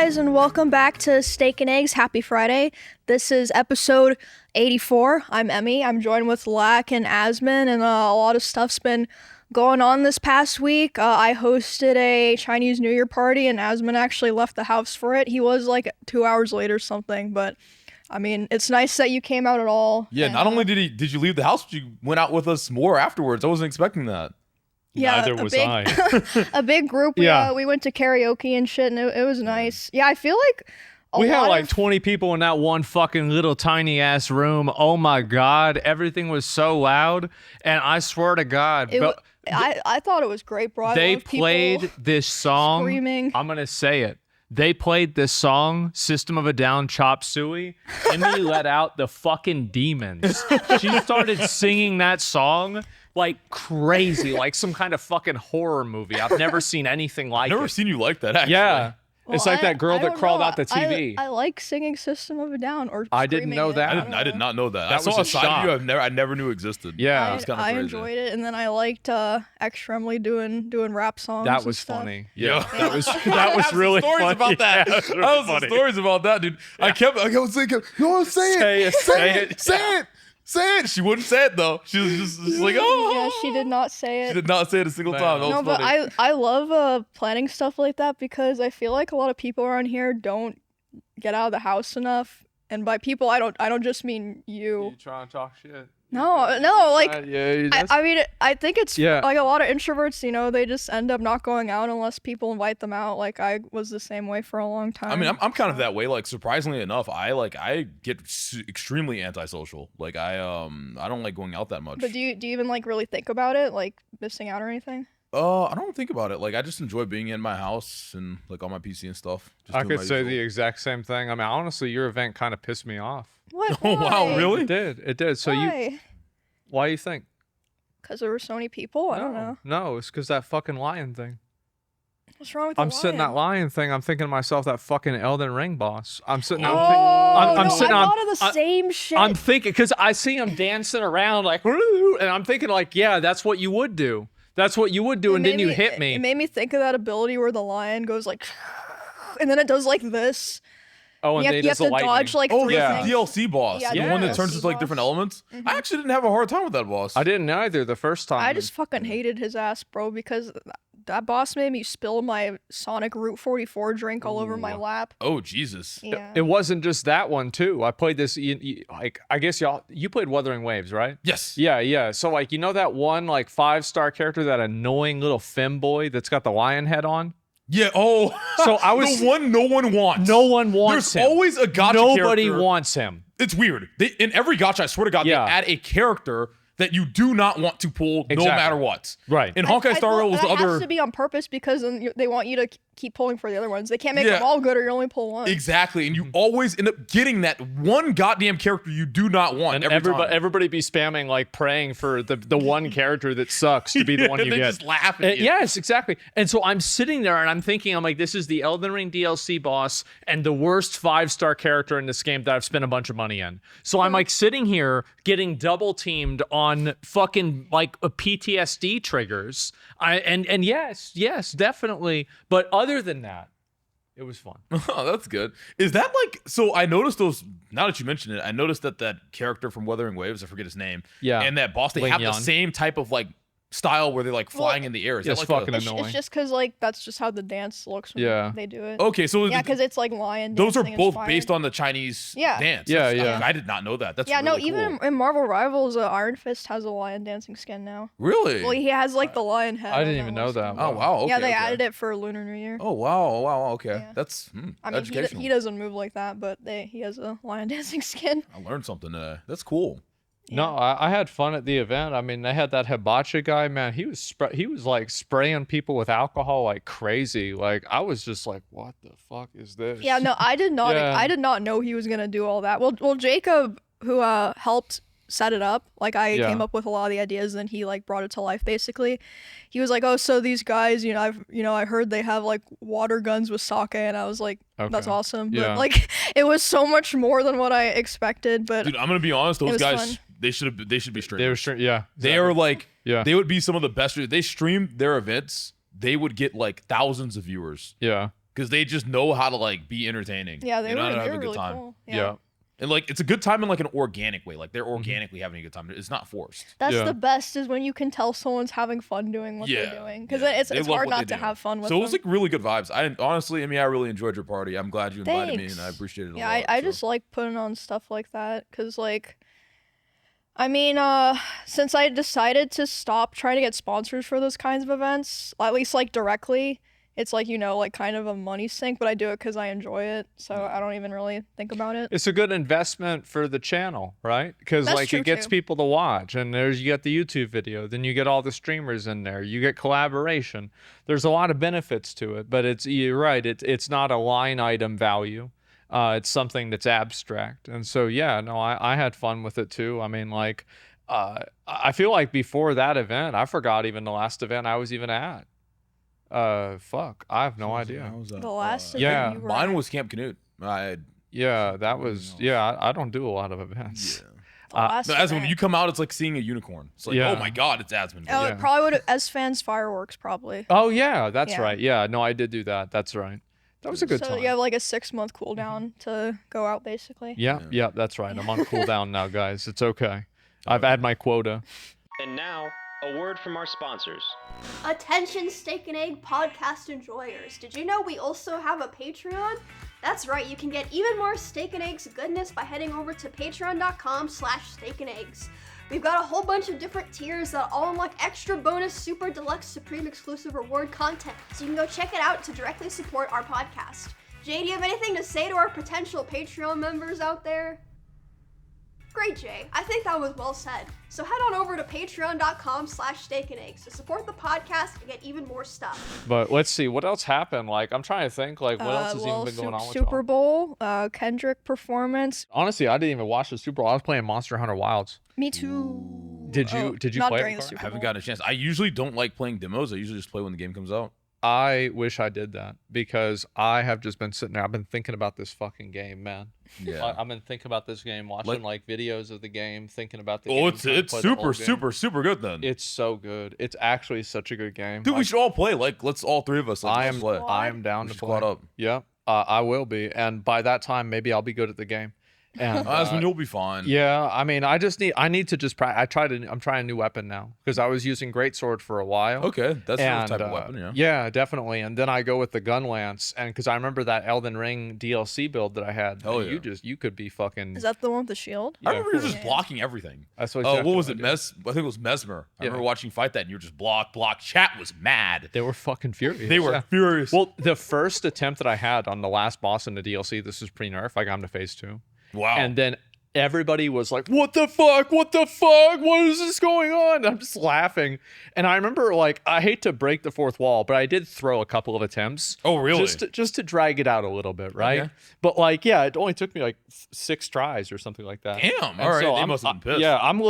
guys, and welcome back to Steak and Eggs. Happy Friday. This is episode 84. I'm Emmy. I'm joined with Lack and Asmon, and a lot of stuff's been going on this past week. I hosted a Chinese New Year party, and Asmon actually left the house for it. He was like 2 hours late or something, but I mean, it's nice that you came out at all. Yeah, and, not only did you leave the house, but you went out with us more afterwards. I wasn't expecting that. Yeah, Neither was I. A big group. We went to karaoke and shit, and it was nice. Yeah, I feel like We had like 20 people in that one fucking little tiny ass room. Oh my God. Everything was so loud. And I swear to God. I thought it was great, bro. They played this song. Screaming. I'm going to say it. They played this song, System of a Down, Chop Suey, and they let out the fucking demons. She started singing that song like crazy, like some kind of fucking horror movie. I've never seen anything like it. I've never seen you like that, actually. Yeah. Well, it's like that girl that crawled out the TV. I like singing System of a Down or I didn't know it. that. I did not know that. That I saw was a a side of you I never knew existed. Yeah. It was kind of I crazy. enjoyed it, and then I liked Extremely doing rap songs. That and was stuff. funny. Yeah. That was really stories funny. about that. Yeah, that was really I was funny. stories about that, dude. I kept thinking, you want to say it? Say it. Say it. She wouldn't say it though. She was just like, oh. Yeah, she did not say it. She did not say it a single Man. time. That No, was but funny. I love planning stuff like that because I feel like a lot of people around here don't get out of the house enough. And by people, I don't just mean you. You trying to talk shit? No, like I mean, I think it's like a lot of introverts, you know, they just end up not going out unless people invite them out. Like I was the same way for a long time. I mean, I'm kind of that way. Like, surprisingly enough, I get extremely antisocial. Like, I don't like going out that much. But do you even like really think about it, like missing out or anything? I don't think about it. Like, I just enjoy being in my house and like on my PC and stuff. Just I doing could my say usual. the exact same thing. I mean, honestly, your event kind of pissed me off. What? Oh, wow, Why? really? It did. So why do you think? Because there were so many people? I don't know. No, it's because that fucking lion thing. What's wrong with the I'm sitting that lion thing. I'm thinking to myself, that fucking Elden Ring boss. I'm sitting. Oh, I'm no, sitting I on. thought of the same shit. I'm thinking because I see him dancing around like, and I'm thinking like, yeah, that's what you would do. That's what you would do, and then you hit me. It made me think of that ability where the lion goes like, and then it does like this. Oh, and you have to dodge like Oh, three yeah, things. the DLC boss. Yeah, the one that yes. turns into like different elements. I actually didn't have a hard time with that boss. I didn't either the first time. I just fucking hated his ass, bro, because that boss made me spill my Sonic Route 44 drink all over my lap. Oh, Jesus. Yeah. It wasn't just that one too. I played this. Like I guess you played Wuthering Waves, right? Yes. Yeah. So like you know that one like 5-star character, that annoying little femboy that's got the lion head on. Yeah. Oh. So I was the one no one wants. No one wants There's him. always a gacha Nobody character. wants him. It's weird. In every gacha, I swear to God, Yeah. they add a character that you do not want to pull no Exactly. matter what. Right. In Honkai Star Rail was the That other. has to be on purpose because then they want you to keep pulling for the other ones. They can't make Yeah. them all good or you only pull one. Exactly, and you always end up getting that one goddamn character you do not want. And every time. everybody be spamming like praying for the one character that sucks to be the one you they get. just laugh at you. Yes, exactly. And so I'm sitting there and I'm thinking, I'm like, this is the Elden Ring DLC boss and the worst 5-star character in this game that I've spent a bunch of money in. So I'm like sitting here getting double teamed on fucking like PTSD triggers. And yes, definitely. But other than that, it was fun. Oh, that's good. Is that like, so I noticed those, now that you mention it, I noticed that character from Wuthering Waves, I forget his name. Yeah. And that boss, they Ling have the Yan. same type of like style where they're like flying in the air. Is it's that like fucking annoying. It's just because like that's just how the dance looks when they do it. Okay, so Yeah, because it's like lion those are dancing both inspired. based on the Chinese Yeah. dance. Yeah, That's- yeah. I did not know that. That's Yeah, really no, cool. even in Marvel Rivals, Iron Fist has a lion dancing skin now. Really? Well, he has like the lion head. I on didn't even know one that. skin. Oh, wow. Okay, Yeah, they okay. added it for Lunar New Year. Oh, wow. Okay. Yeah. That's I mean, educational. he doesn't move like that, but he has a lion dancing skin. I learned something today. That's cool. No, I had fun at the event. I mean, they had that hibachi guy, man. He was like spraying people with alcohol like crazy. Like I was just like, what the fuck is this? Yeah, no, I did not. Yeah. I did not know he was gonna do all that. Well, Jacob, who helped set it up, like I came up with a lot of the ideas, and he like brought it to life. Basically, he was like, "Oh, so these guys, I heard they have like water guns with sake," and I was like, "That's Okay. awesome." Yeah. But like, it was so much more than what I expected. But Dude, I'm gonna be honest. Those was guys, fun. they should be streamers. They were straight. Yeah. They are like, Yeah. they would be some of the best. They stream their events. They would get like thousands of viewers. Yeah. because they just know how to like be entertaining. Yeah, they know how to have a really good time. cool. Yeah. And like it's a good time in like an organic way. Like they're organically having a good time. It's not forced. That's the best is when you can tell someone's having fun doing what they're doing. Because it's hard not to have fun with them. So it was like really good vibes. Honestly, I mean, I really enjoyed your party. I'm glad you invited me, and I appreciate it a lot. Yeah, I just like putting on stuff like that because like, I mean, since I decided to stop trying to get sponsors for those kinds of events, at least like directly, it's like, you know, like kind of a money sink, but I do it because I enjoy it. So I don't even really think about it. It's a good investment for the channel, right? Because like it gets people to watch, and you get the YouTube video, then you get all the streamers in there, you get collaboration. There's a lot of benefits to it, but you're right. It's not a line item value. It's something that's abstract. And so, yeah, no, I had fun with it too. I mean, like, I feel like before that event, I forgot even the last event I was even at. Fuck, I have no idea. The last event you were mine at? was Camp Canute. Yeah, that was, I don't do a lot of events. Yeah. When you come out, it's like seeing a unicorn. It's like, oh my god, it's Asmon. Oh, it probably would have S-Fans fireworks probably. Oh yeah, that's right. Yeah, no, I did do that. That's right. That was a good time. So you have like a 6-month cooldown to go out basically. Yeah, that's right. I'm on cooldown now, guys. It's okay. I've had my quota. And now, a word from our sponsors. Attention Steak and Egg podcast enjoyers. Did you know we also have a Patreon? That's right, you can get even more Steak and Eggs goodness by heading over to patreon.com/steakandeggs. We've got a whole bunch of different tiers that all unlock extra bonus, super deluxe, supreme exclusive reward content. So you can go check it out to directly support our podcast. Jay, do you have anything to say to our potential Patreon members out there? Great, Jay. I think that was well said. So head on over to patreon.com/steakandeggs to support the podcast and get even more stuff. But let's see, what else happened? Like, I'm trying to think, like, what else has even been going on with Super Bowl, Kendrick performance. Honestly, I didn't even watch the Super Bowl. I was playing Monster Hunter Wilds. Me too. Did you not play during it? the Super I haven't Bowl. gotten a chance. I usually don't like playing demos. I usually just play when the game comes out. I wish I did that because I have just been sitting there. I've been thinking about this fucking game, man. Yeah. I've been thinking about this game, watching like videos of the game, thinking about the game. game. It's super good then. It's so good. It's actually such a good game. Dude, we should all play. Like, let's all three of us. Like, I am down to play. Squad up. Yeah, I will be. And by that time, maybe I'll be good at the game. And Asmon, you'll be fine. Yeah, I mean, I need to just practice. I'm trying a new weapon now because I was using greatsword for a while. Okay, that's the type of weapon, yeah. Yeah, definitely. And then I go with the gun lance, and because I remember that Elden Ring DLC build that I had. Oh yeah. You could be fucking. Is that the one with the shield? I remember you were just blocking everything. That's what. What was it? I think it was Mesmer. I remember watching you fight that, and you were just block. Chat was mad. They were fucking furious. They were furious. Well, the first attempt that I had on the last boss in the DLC, this was pre-nerf. I got him to phase 2. Wow. And then everybody was like, what the fuck? What is this going on? And I'm just laughing. And I remember, like, I hate to break the fourth wall, but I did throw a couple of attempts. Oh, really? Just to drag it out a little bit, right? Okay. But, like, yeah, it only took me, like, 6 tries or something like that. Damn. And all right. so They must have been pissed. Yeah, I'm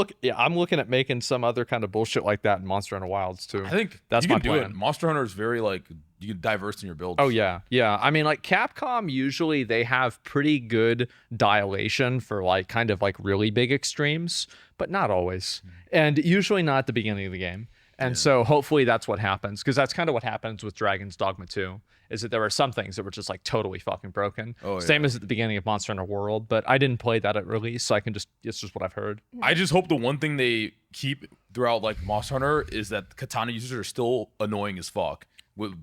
looking at making some other kind of bullshit like that in Monster Hunter Wilds, too. I think that's you my can plan. do it. Monster Hunter is very, like, you can diverse in your builds. Oh yeah. I mean, like Capcom usually they have pretty good dilation for like kind of like really big extremes, but not always, and usually not at the beginning of the game. And so hopefully that's what happens, because that's kind of what happens with Dragon's Dogma 2, is that there were some things that were just like totally fucking broken. Same as at the beginning of Monster Hunter World, but I didn't play that at release, so it's just what I've heard. I just hope the one thing they keep throughout like Monster Hunter is that katana users are still annoying as fuck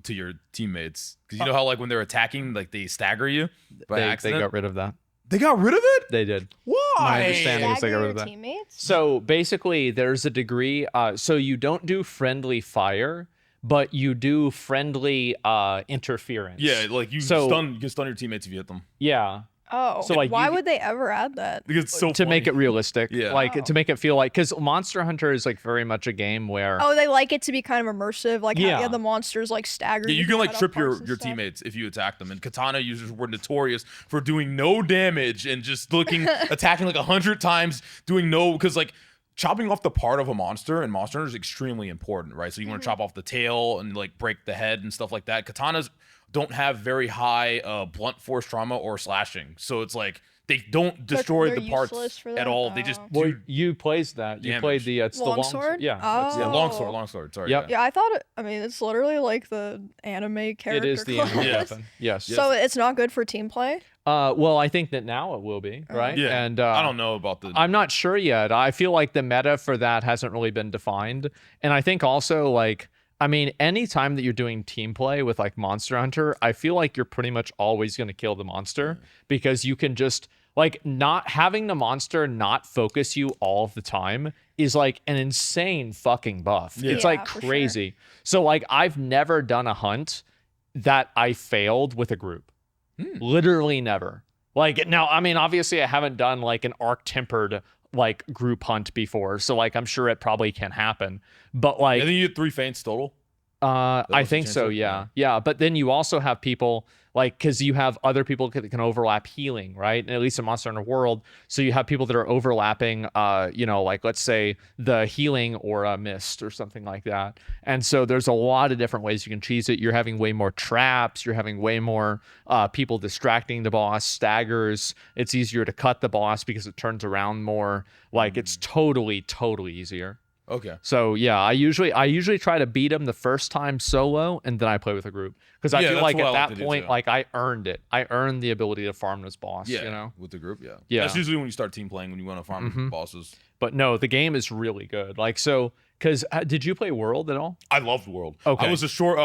to your teammates, because you know how like when they're attacking, like they stagger you by accident. They got rid of that. They got rid of it? They did. Why? My understanding is they got rid of that. Teammates? So basically, there's a degree. So you don't do friendly fire, but you do friendly interference. Yeah, like you can stun your teammates if you hit them. Yeah. Oh, so like why would they ever add that? Because it's so to make it realistic. Yeah. Like to make it feel like, because Monster Hunter is like very much a game where they like it to be kind of immersive, like how the monsters like stagger. Yeah, you can like cut trip off your parts and stuff. teammates if you attack them. And katana users were notorious for doing no damage and just attacking like 100 times, doing no, because like chopping off the part of a monster in Monster Hunter is extremely important, right? So you want to chop off the tail and like break the head and stuff like that. Katanas don't have very high blunt force trauma or slashing, so it's like They don't destroy they're the parts useless for at that? all. They just Well, do you plays that. You damage. played the it's the Longsword? Yeah. Oh. yeah, longsword. Sorry. Yep. Yeah. Yeah, I thought I mean, it's literally like the anime character It is the class. animal Yes. weapon. Yes. So it's not good for team play. Well, I think that now it will be, right? Yeah. And I don't know about the. I'm not sure yet. I feel like the meta for that hasn't really been defined. And I think also like I mean, anytime that you're doing team play with like Monster Hunter, I feel like you're pretty much always going to kill the monster because you can just like not having the monster not focus you all the time is like an insane fucking buff. Yeah. It's Yeah, like for crazy. So like I've never done a hunt that I failed with a group. Literally never. Like now, I mean, obviously I haven't done like an arc tempered like group hunt before. So like I'm sure it probably can happen. But like I think you had 3 faints total. I was the think chance so, of- yeah. Yeah, but then you also have people like because you have other people that can overlap healing, right? And at least in Monster Hunter World, so you have people that are overlapping, you know, like let's say the healing or a mist or something like that. And so there's a lot of different ways you can cheese it. You're having way more traps. You're having way more people distracting the boss, staggers. It's easier to cut the boss because it turns around more. Like it's totally easier. Okay. So yeah, I usually try to beat him the first time solo, and then I play with a group because I Yeah, feel that's like what I at like that to do, point, too. like I earned it. I earned the ability to farm this boss. Yeah. You know. With the group. Yeah. Yeah. That's usually when you start team playing when you want to farm bosses. But no, the game is really good. Like so, because did you play World at all? I loved World. Okay. I was a sword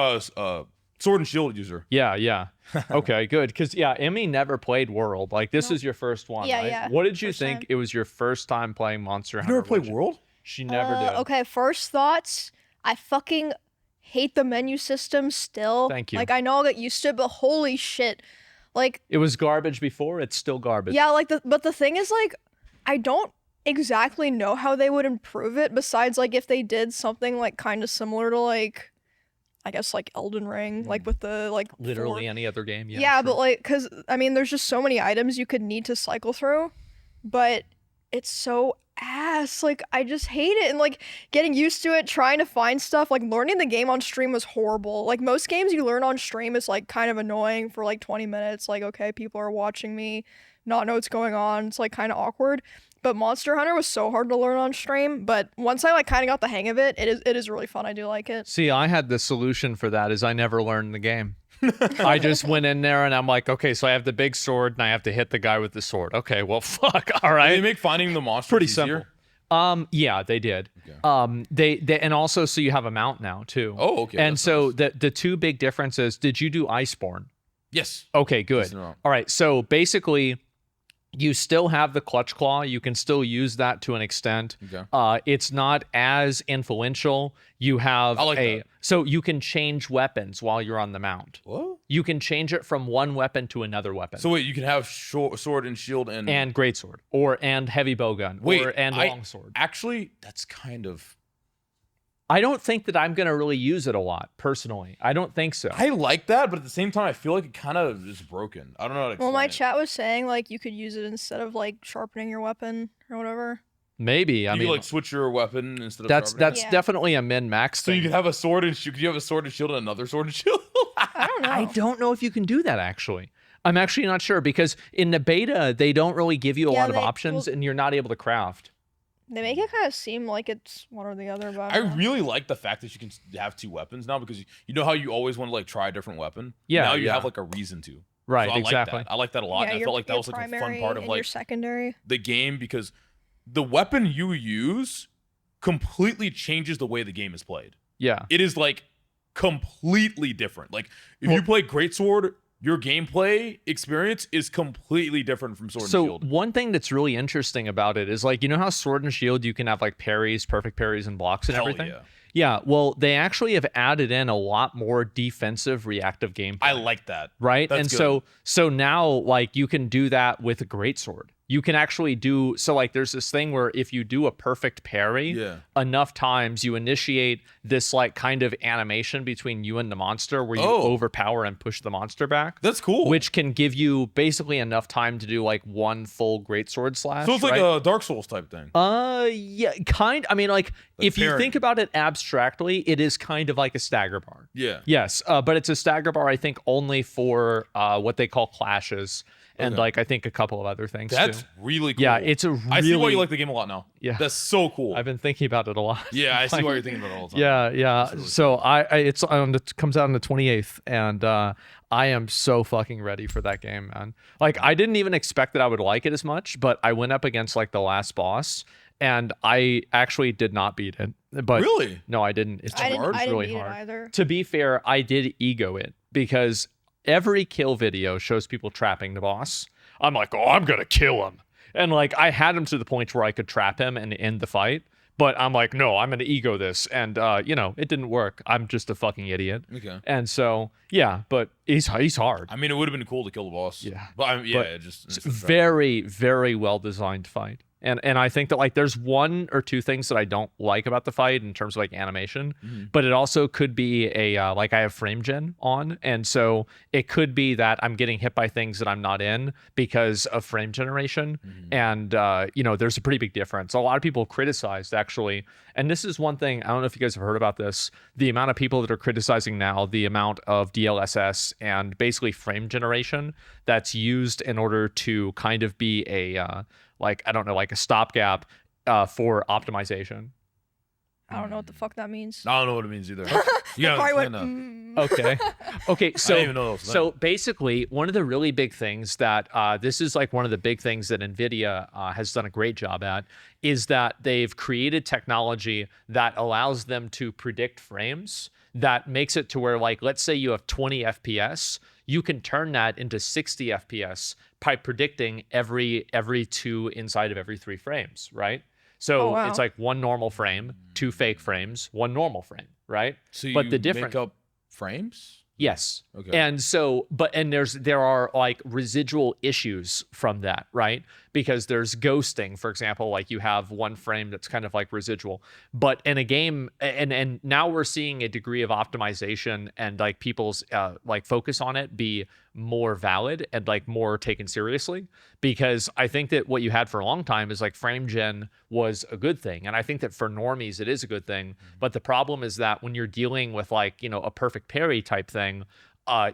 and shield user. Yeah. Okay, good. Because yeah, Emmy never played World. Like this is your first one, Yeah, right? yeah. What did you First think? time. It was your first time playing Monster You Hunter. never played Legend. World? She never did. Okay, first thoughts. I fucking hate the menu system still. Thank you. Like I know I'll get used to it, but holy shit. Like It was garbage before. It's still garbage. yeah, like but the thing is like I don't exactly know how they would improve it besides like if they did something like kind of similar to like I guess like Elden Ring, like with the like Literally 4 any other game. Yeah. Yeah, sure. but like, cause I mean, there's just so many items you could need to cycle through, but it's so ass. Like, I just hate it, and like getting used to it, trying to find stuff. Like, learning the game on stream was horrible. Like most games you learn on stream is like kind of annoying for like 20 minutes. Like, okay, people are watching me, not know what's going on. It's like kind of awkward. But Monster Hunter was so hard to learn on stream. But once I like kind of got the hang of it, it is really fun. I do like it. See, I had the solution for that is I never learned the game. I just went in there and I'm like, okay, so I have the big sword and I have to hit the guy with the sword. Okay, well, fuck. All Did right. they make finding the monsters Pretty easier? simple. Yeah, they did. Okay. They and also so you have a mount now too. Oh, okay, And that's so nice. the two big differences. Did you do Iceborne? Yes. Okay, good. Yes, no. All right, so basically, you still have the clutch claw. You can still use that to an extent. Okay. It's not as influential. You have I like that. so you can change weapons while you're on the mount. What? You can change it from one weapon to another weapon. So wait, you can have sword and shield and greatsword and heavy bowgun and longsword. Actually, that's kind of. I don't think that I'm going to really use it a lot personally. I don't think so. I like that, but at the same time, I feel like it kind of is broken. I don't know how to Well, my explain it. chat was saying like you could use it instead of like sharpening your weapon or whatever. Maybe. I You mean, like switch your weapon instead of that's sharpening it? Yeah. definitely a min max So thing. you could have a sword and could you have a sword and shield and another sword and shield? I don't know. I don't know if you can do that actually. I'm actually not sure because in the beta they don't really give you a Yeah, lot of they- options well- and you're not able to craft. They make it kind of seem like it's one or the other, but I don't know. really like the fact that you can have 2 weapons now because you know how you always want to like try a different weapon. Yeah, Now you yeah. have like a reason to. Right, So I exactly. Like that. I like that a lot. Yeah, And I your- felt like that your was like a fun primary part of and your like secondary. the game because the weapon you use completely changes the way the game is played. Yeah. It is like completely different. Like if you play Greatsword, your gameplay experience is completely different from Sword and So Shield. one thing that's really interesting about it is like you know how Sword and Shield you can have like parries, perfect parries and blocks and Hell everything? yeah. Yeah, well, they actually have added in a lot more defensive reactive gameplay. I like that. Right? That's And good. so now like you can do that with a greatsword. You can actually do so like there's this thing where if you do a perfect parry Yeah. enough times you initiate this like kind of animation between you and the monster where you Oh. overpower and push the monster back. That's cool. Which can give you basically enough time to do like one full greatsword slash. so it's like right? a Dark Souls type thing. Yeah, I mean, like if you parrying. think about it abstractly, it is kind of like a stagger bar. Yeah. Yes, but it's a stagger bar, I think, only for what they call clashes. and Okay. like I think a couple of other things That's too. really cool. Yeah, it's a really. I see why you like the game a lot now. Yeah. That's so cool. I've been thinking about it a lot. Yeah, I see Like, why you're thinking about it all the time. Yeah. really So it comes out on the 28th, and I am so fucking ready for that game, man. Like I didn't even expect that I would like it as much, but I went up against like the last boss, and I actually did not beat it. But Really? no, I didn't. It's I didn't, hard. I It's didn't really beat hard. it either. To be fair, I did ego it because every kill video shows people trapping the boss. I'm like, oh, I'm gonna kill him, and like I had him to the point where I could trap him and end the fight. But I'm like, no, I'm gonna ego this, and it didn't work. I'm just a fucking idiot. Okay. And so yeah, but he's hard. I mean, it would have been cool to kill the boss. Yeah. But But just It's a very, very well designed fight. And I think that like there's one or two things that I don't like about the fight in terms of like animation, but it also could be like I have frame gen on, and so it could be that I'm getting hit by things that I'm not in because of frame generation, and there's a pretty big difference. A lot of people criticized actually, and this is one thing I don't know if you guys have heard about this. The amount of people that are criticizing now the amount of DLSS and basically frame generation that's used in order to kind of be a like a stopgap for optimization. I don't know what the fuck that means. I don't know what it means either. You gotta Probably explain went, that. Okay, I so didn't even know that was a so thing. basically one of the really big things that this is like one of the big things that NVIDIA has done a great job at is that they've created technology that allows them to predict frames that makes it to where, like, let's say you have 20 FPS, you can turn that into 60 FPS by predicting every 2 inside of every 3 frames, right? So Oh, wow. it's like 1 normal frame, 2 fake frames, 1 normal frame, right? So but you the difference, make up frames? yes. Okay. And so, there are like residual issues from that, right? Because there's ghosting, for example, like you have 1 frame that's kind of like residual. But in a game, and now we're seeing a degree of optimization and like people's like focus on it be more valid and like more taken seriously, because I think that what you had for a long time is like frame gen was a good thing, and I think that for normies it is a good thing. But the problem is that when you're dealing with like a perfect parry type thing,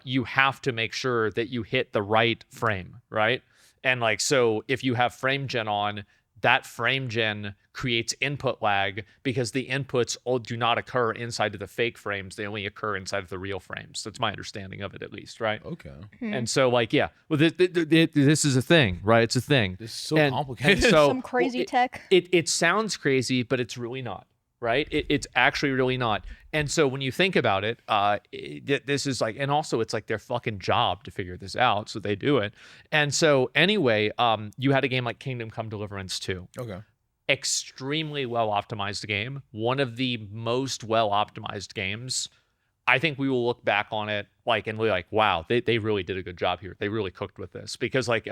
you have to make sure that you hit the right frame, right? And like, so if you have frame gen on, that frame gen creates input lag because the inputs all do not occur inside of the fake frames. They only occur inside of the real frames. That's my understanding of it, at least, right? Okay. And so like, yeah, well, this is a thing, right? It's a thing. This is so And complicated. so Some crazy tech. it sounds crazy, but it's really not, right? It's actually really not. And so when you think about it, this is like, and also it's like their fucking job to figure this out, so they do it. And so anyway, you had a game like Kingdom Come Deliverance 2. Okay. Extremely well optimized game, one of the most well optimized games. I think we will look back on it like and be like, wow, they really did a good job here. They really cooked with this, because like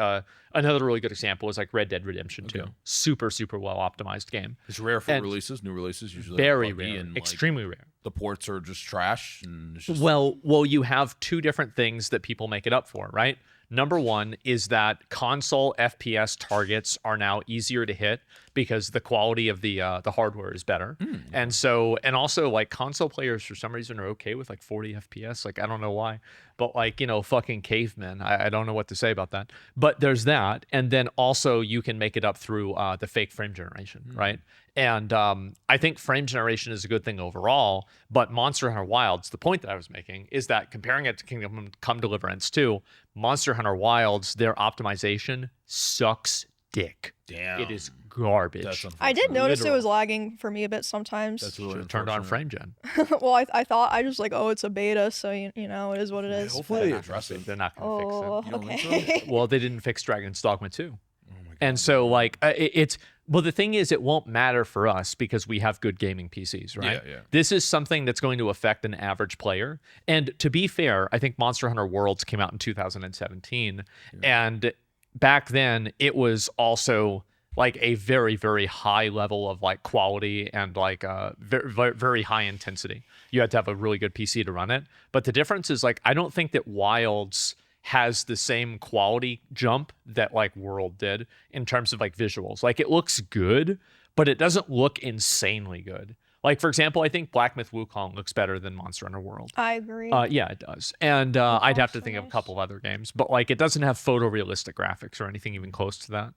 another really good example is like Red Dead Redemption 2. Super well optimized game. It's rare for And new releases usually. Very buggy rare, and, like, extremely rare. the ports are just trash, and it's just Well, you have 2 different things that people make it up for, right? Number one is that console FPS targets are now easier to hit because the quality of the hardware is better. And so, and also like console players for some reason are okay with like 40 FPS. Like, I don't know why, but like, fucking cavemen. I don't know what to say about that, but there's that. And then also you can make it up through the fake frame generation, right? And I think frame generation is a good thing overall, but Monster Hunter Wilds, the point that I was making is that comparing it to Kingdom Come Deliverance 2, Monster Hunter Wilds, their optimization sucks dick. damn. It is garbage. That's I did unfortunate. notice it Literal. was lagging for me a bit sometimes. That's really Should've turned on unfortunate. frame gen. Well, I thought I just like, oh, it's a beta, so it is what it is. Hopefully they address it. They're not going to Oh, fix You don't think okay. it. Well, they didn't fix Dragon's Dogma 2. Oh my God. And so like it's well, the thing is, it won't matter for us because we have good gaming PCs, right? Yeah. This is something that's going to affect an average player. And to be fair, I think Monster Hunter Worlds came out in 2017. And back then, it was also like a very, very high level of like quality and like very, very high intensity. You had to have a really good PC to run it. But the difference is like, I don't think that Wilds has the same quality jump that like World did in terms of like visuals. Like, it looks good, but it doesn't look insanely good. Like, for example, I think Black Myth Wukong looks better than Monster Hunter World. I agree. Yeah, it does. And I'd have to so think of a nice. couple of other games, but like it doesn't have photorealistic graphics or anything even close to that.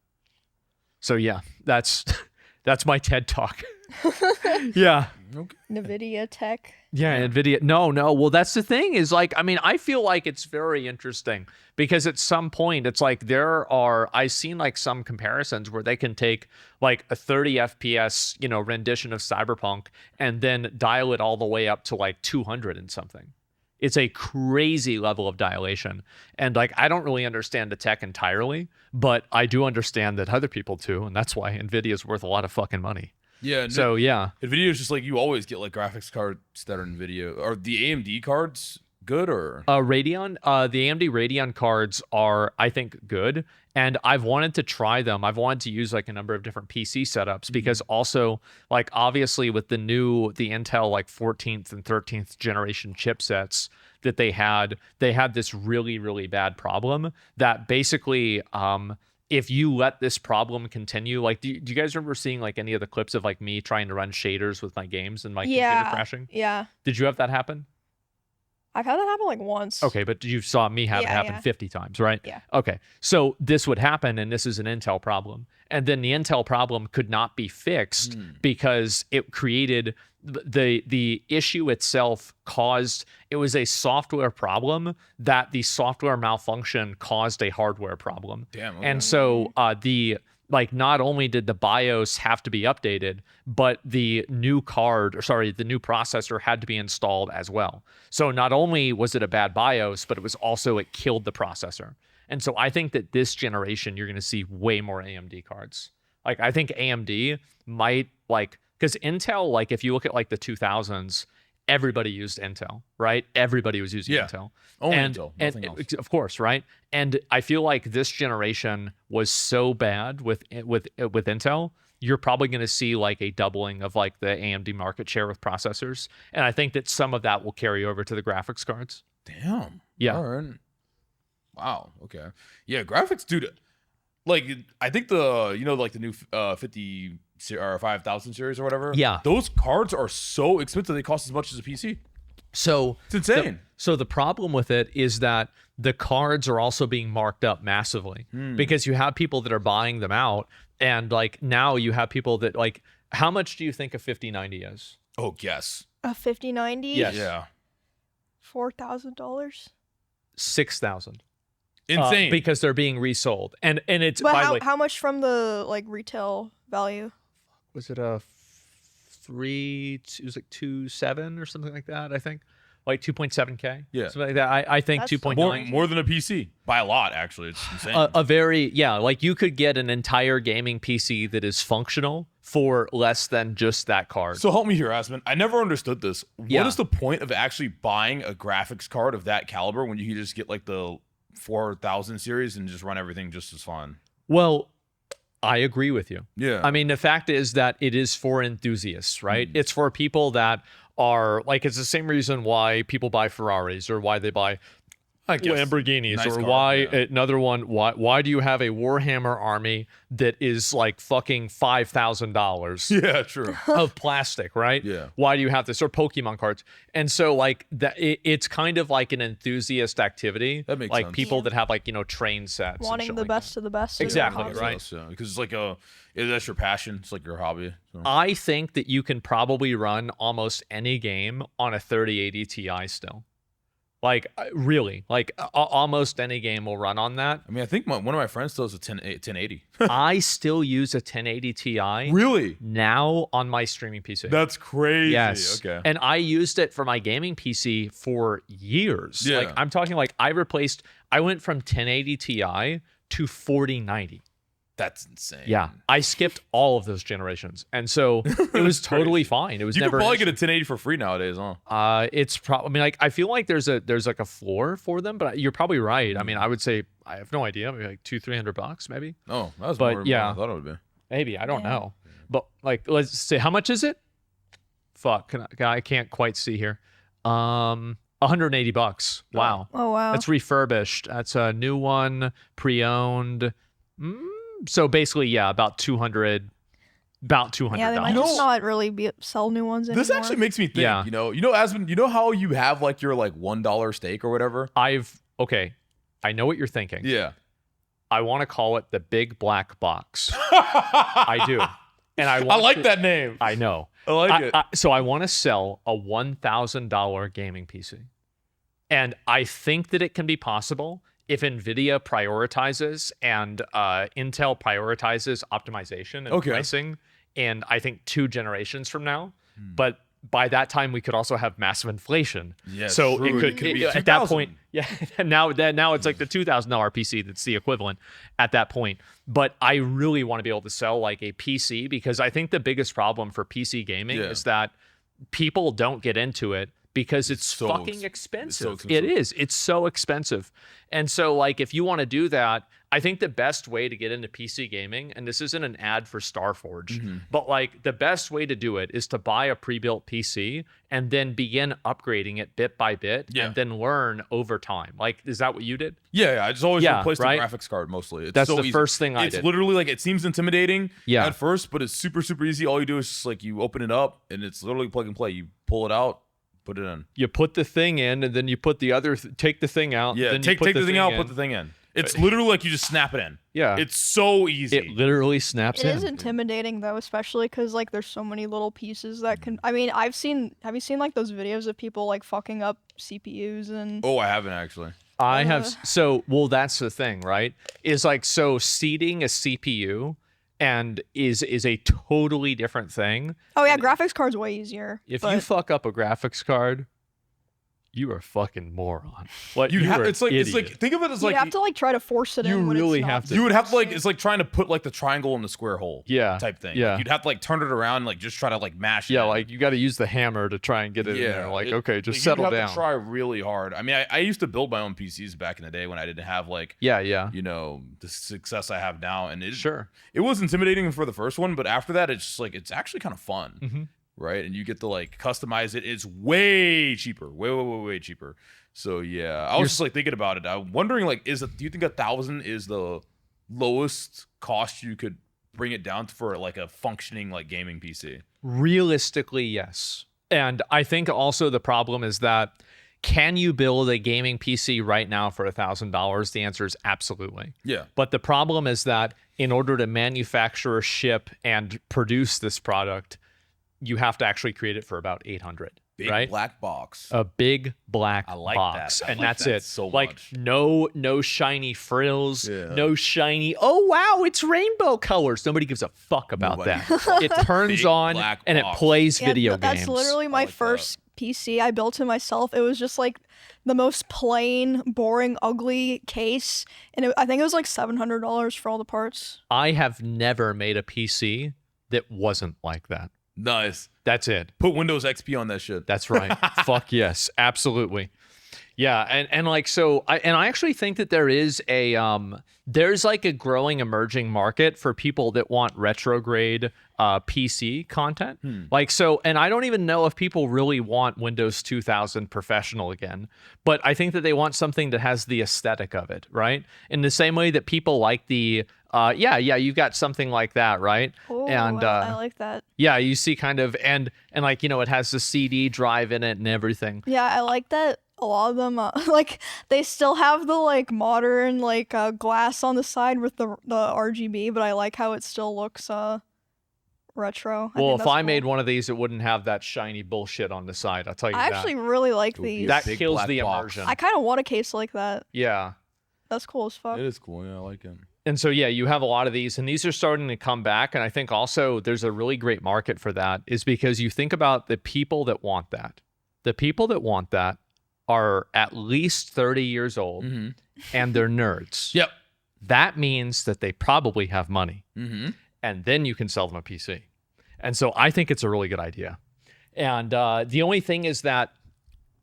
So yeah, that's my TED talk. Yeah. Nvidia tech. Yeah, Nvidia. No. Well, that's the thing is like, I mean, I feel like it's very interesting because at some point it's like I've seen like some comparisons where they can take like a 30 FPS, rendition of Cyberpunk and then dial it all the way up to like 200 and something. It's a crazy level of dilation. And like, I don't really understand the tech entirely, but I do understand that other people do. And that's why Nvidia is worth a lot of fucking money. Yeah. So yeah. NVIDIA is just like you always get like graphics cards that are NVIDIA. Are the AMD cards good or? Radeon, the AMD Radeon cards are, I think, good. And I've wanted to try them. I've wanted to use like a number of different PC setups because also like obviously with the Intel like 14th and 13th generation chipsets that they had this really, really bad problem that basically, if you let this problem continue, like, do you guys remember seeing like any of the clips of like me trying to run shaders with my games and my computer crashing? Yeah. Did you have that happen? I've had that happen like once. Okay, but you saw me have it happen 50 times, right? Yeah. Okay, so this would happen, and this is an Intel problem. And then the Intel problem could not be fixed because it created the issue itself it was a software problem that the software malfunction caused a hardware problem. Damn. Okay. And so not only did the BIOS have to be updated, but the new processor had to be installed as well. So not only was it a bad BIOS, but it killed the processor. And so I think that this generation, you're going to see way more AMD cards. Like, I think AMD might because Intel, like if you look at like the 2000s, everybody used Intel, right? Everybody was using Intel. Only Intel, nothing else. Of course, right? And I feel like this generation was so bad with Intel, you're probably going to see like a doubling of like the AMD market share with processors. And I think that some of that will carry over to the graphics cards. Damn. Yeah. All right. Wow. Okay. Yeah, graphics, dude. Like, I think the new 50 or 5000 series or whatever. Yeah. Those cards are so expensive. They cost as much as a PC. So it's insane. So the problem with it is that the cards are also being marked up massively because you have people that are buying them out. And like now you have people that like, how much do you think a 5090 is? Oh, guess. A 5090? Yes. Yeah. $4,000? $6,000. Insane. Because they're being resold. And it's but how much from the like retail value? Was it a it was like 2.7 or something like that, I think. Like 2.7K. Yeah. Something like that. I think That's 2.9. More than a PC. By a lot, actually. It's insane. Like you could get an entire gaming PC that is functional for less than just that card. So help me here, Asmon. I never understood this. Yeah. What is the point of actually buying a graphics card of that caliber when you can just get like the 4000 series and just run everything just as fine? Well, I agree with you. Yeah. I mean, the fact is that it is for enthusiasts, right? It's for people that are like, it's the same reason why people buy Ferraris or why they buy Lamborghinis, nice or car, why yeah. another one. Why do you have a Warhammer army that is like fucking $5,000? Yeah, true. Of plastic, right? Yeah. Why do you have this? Or Pokemon cards. And so like that, it's kind of like an enthusiast activity. That makes like sense. people that have like train sets, and Wanting shit the like best that. of the best. Exactly, of the right. Yeah, because it's like that's your passion. It's like your hobby. So. I think that you can probably run almost any game on a 3080 Ti still. Like, really, like almost any game will run on that. I mean, I think one of my friends still has a 1080. I still use a 1080 Ti Really? now on my streaming PC. That's crazy. Yes. Okay. And I used it for my gaming PC for years. Yeah. Like, I'm talking like I went from 1080 Ti to 4090. That's insane. Yeah. I skipped all of those generations. And so it was totally fine. It was You never could probably an get a issue. 1080 for free nowadays, huh? It's probably, I mean, like, I feel like there's like a floor for them, but you're probably right. I mean, I would say, I have no idea, maybe like $200-300 maybe. Oh, that was But more yeah. than I thought it would be. Maybe, I don't know. But like, let's say, how much is it? Fuck, I can't quite see here. $180. Wow. Oh wow. That's refurbished. That's a new one, pre-owned. So basically, yeah, about $200 About $200. Yeah, they might just not really sell new ones anymore. This actually makes me think. Yeah. Asmon, you know how you have like your like $1 steak or whatever? Okay, I know what you're thinking. Yeah. I want to call it the Big Black Box. I do. And I like that name. I know. I like it. So I want to sell a $1,000 gaming PC. And I think that it can be possible if NVIDIA prioritizes and Intel prioritizes optimization and pricing in, I think, 2 generations from now. But by that time, we could also have massive inflation. Yeah, so true. it could be at that point. Yeah, now it's like the $2,000 PC that's the equivalent at that point. But I really want to be able to sell like a PC because I think the biggest problem for PC gaming is that people don't get into it because it's so fucking expensive. It's so expensive. It is. It's so expensive. And so like if you want to do that, I think the best way to get into PC gaming, and this isn't an ad for Starforge, but like the best way to do it is to buy a pre-built PC and then begin upgrading it bit by bit and then learn over time. Like, is that what you did? Yeah, I just always replace the graphics card mostly. It's That's so the easy. first thing I did. It's literally like, it seems intimidating at first, but it's super, super easy. All you do is just like you open it up and it's literally plug and play. You pull it out, put it in. You put the thing in and then you put the other, take the thing out. Yeah, then take you put the thing out, in. put the thing in. It's literally like you just snap it in. Yeah. It's so easy. It literally snaps It in. is intimidating though, especially because like there's so many little pieces that can. I mean, have you seen like those videos of people like fucking up CPUs and? Oh, I haven't actually. I have. So, well, that's the thing, right? Is like, so seeding a CPU and is a totally different thing. Oh yeah, graphics card's way easier. If you fuck up a graphics card, you are a fucking moron. What You'd you have, are it's like an it's like idiot. think of it as you like have to like try to force it you in. When really it's not have to- you would have to like it's like trying to put like the triangle in the square hole. Yeah. Type thing. Yeah. Like, you'd have to like turn it around and like just try to like mash it. Yeah, in. like you got to use the hammer to try and get it in there. Like, okay, just like, settle you'd have down. to try really hard. I mean, I used to build my own PCs back in the day when I didn't have like Yeah. the success I have now, and Sure. it was intimidating for the first one, but after that, it's just like it's actually kind of fun, Mm-hmm. right? And you get to like customize it. It's way cheaper, way cheaper. So yeah, I was just like thinking about it. I'm wondering like, do you think 1,000 is the lowest cost you could bring it down to for like a functioning like gaming PC? Realistically, yes. And I think also the problem is that can you build a gaming PC right now for $1,000? The answer is absolutely. Yeah. But the problem is that in order to manufacture, ship, and produce this product, you have to actually create it for about 800. Big right? black box. A big black like box, that. I and like that's that it. so like much. no shiny frills, Yeah. no shiny. Oh wow, it's rainbow colors. Nobody gives a fuck about Nobody. that. It turns Big on black and it box. plays Yeah, video that's games. literally my like that. first PC. I built it myself. It was just like the most plain, boring, ugly case, and I think it was like $700 for all the parts. I have never made a PC that wasn't like that. Nice. That's it. Put Windows XP on that shit. That's right. Fuck yes, absolutely. Yeah, and like so, I actually think that there is there's like a growing emerging market for people that want retrograde PC content. Like so, and I don't even know if people really want Windows 2000 Professional again, but I think that they want something that has the aesthetic of it, right? In the same way that people like the you've got something like that, right? Oh, and I like that. yeah, you see kind of and like it has the CD drive in it and everything. Yeah, I like that. A lot of them, like they still have the like modern like glass on the side with the RGB, but I like how it still looks retro. Well, if I made one of these, it wouldn't have that shiny bullshit on the side. I'll tell you I that. actually really like would be these. That big kills black the box. immersion. I kind of want a case like that. Yeah. That's cool as fuck. It is cool. Yeah, I like it. And so, yeah, you have a lot of these, and these are starting to come back. And I think also there's a really great market for that is because you think about the people that want that. The people that want that are at least 30 years old and they're nerds. Yep. That means that they probably have money. Mm-hmm. And then you can sell them a PC. And so I think it's a really good idea. And the only thing is that,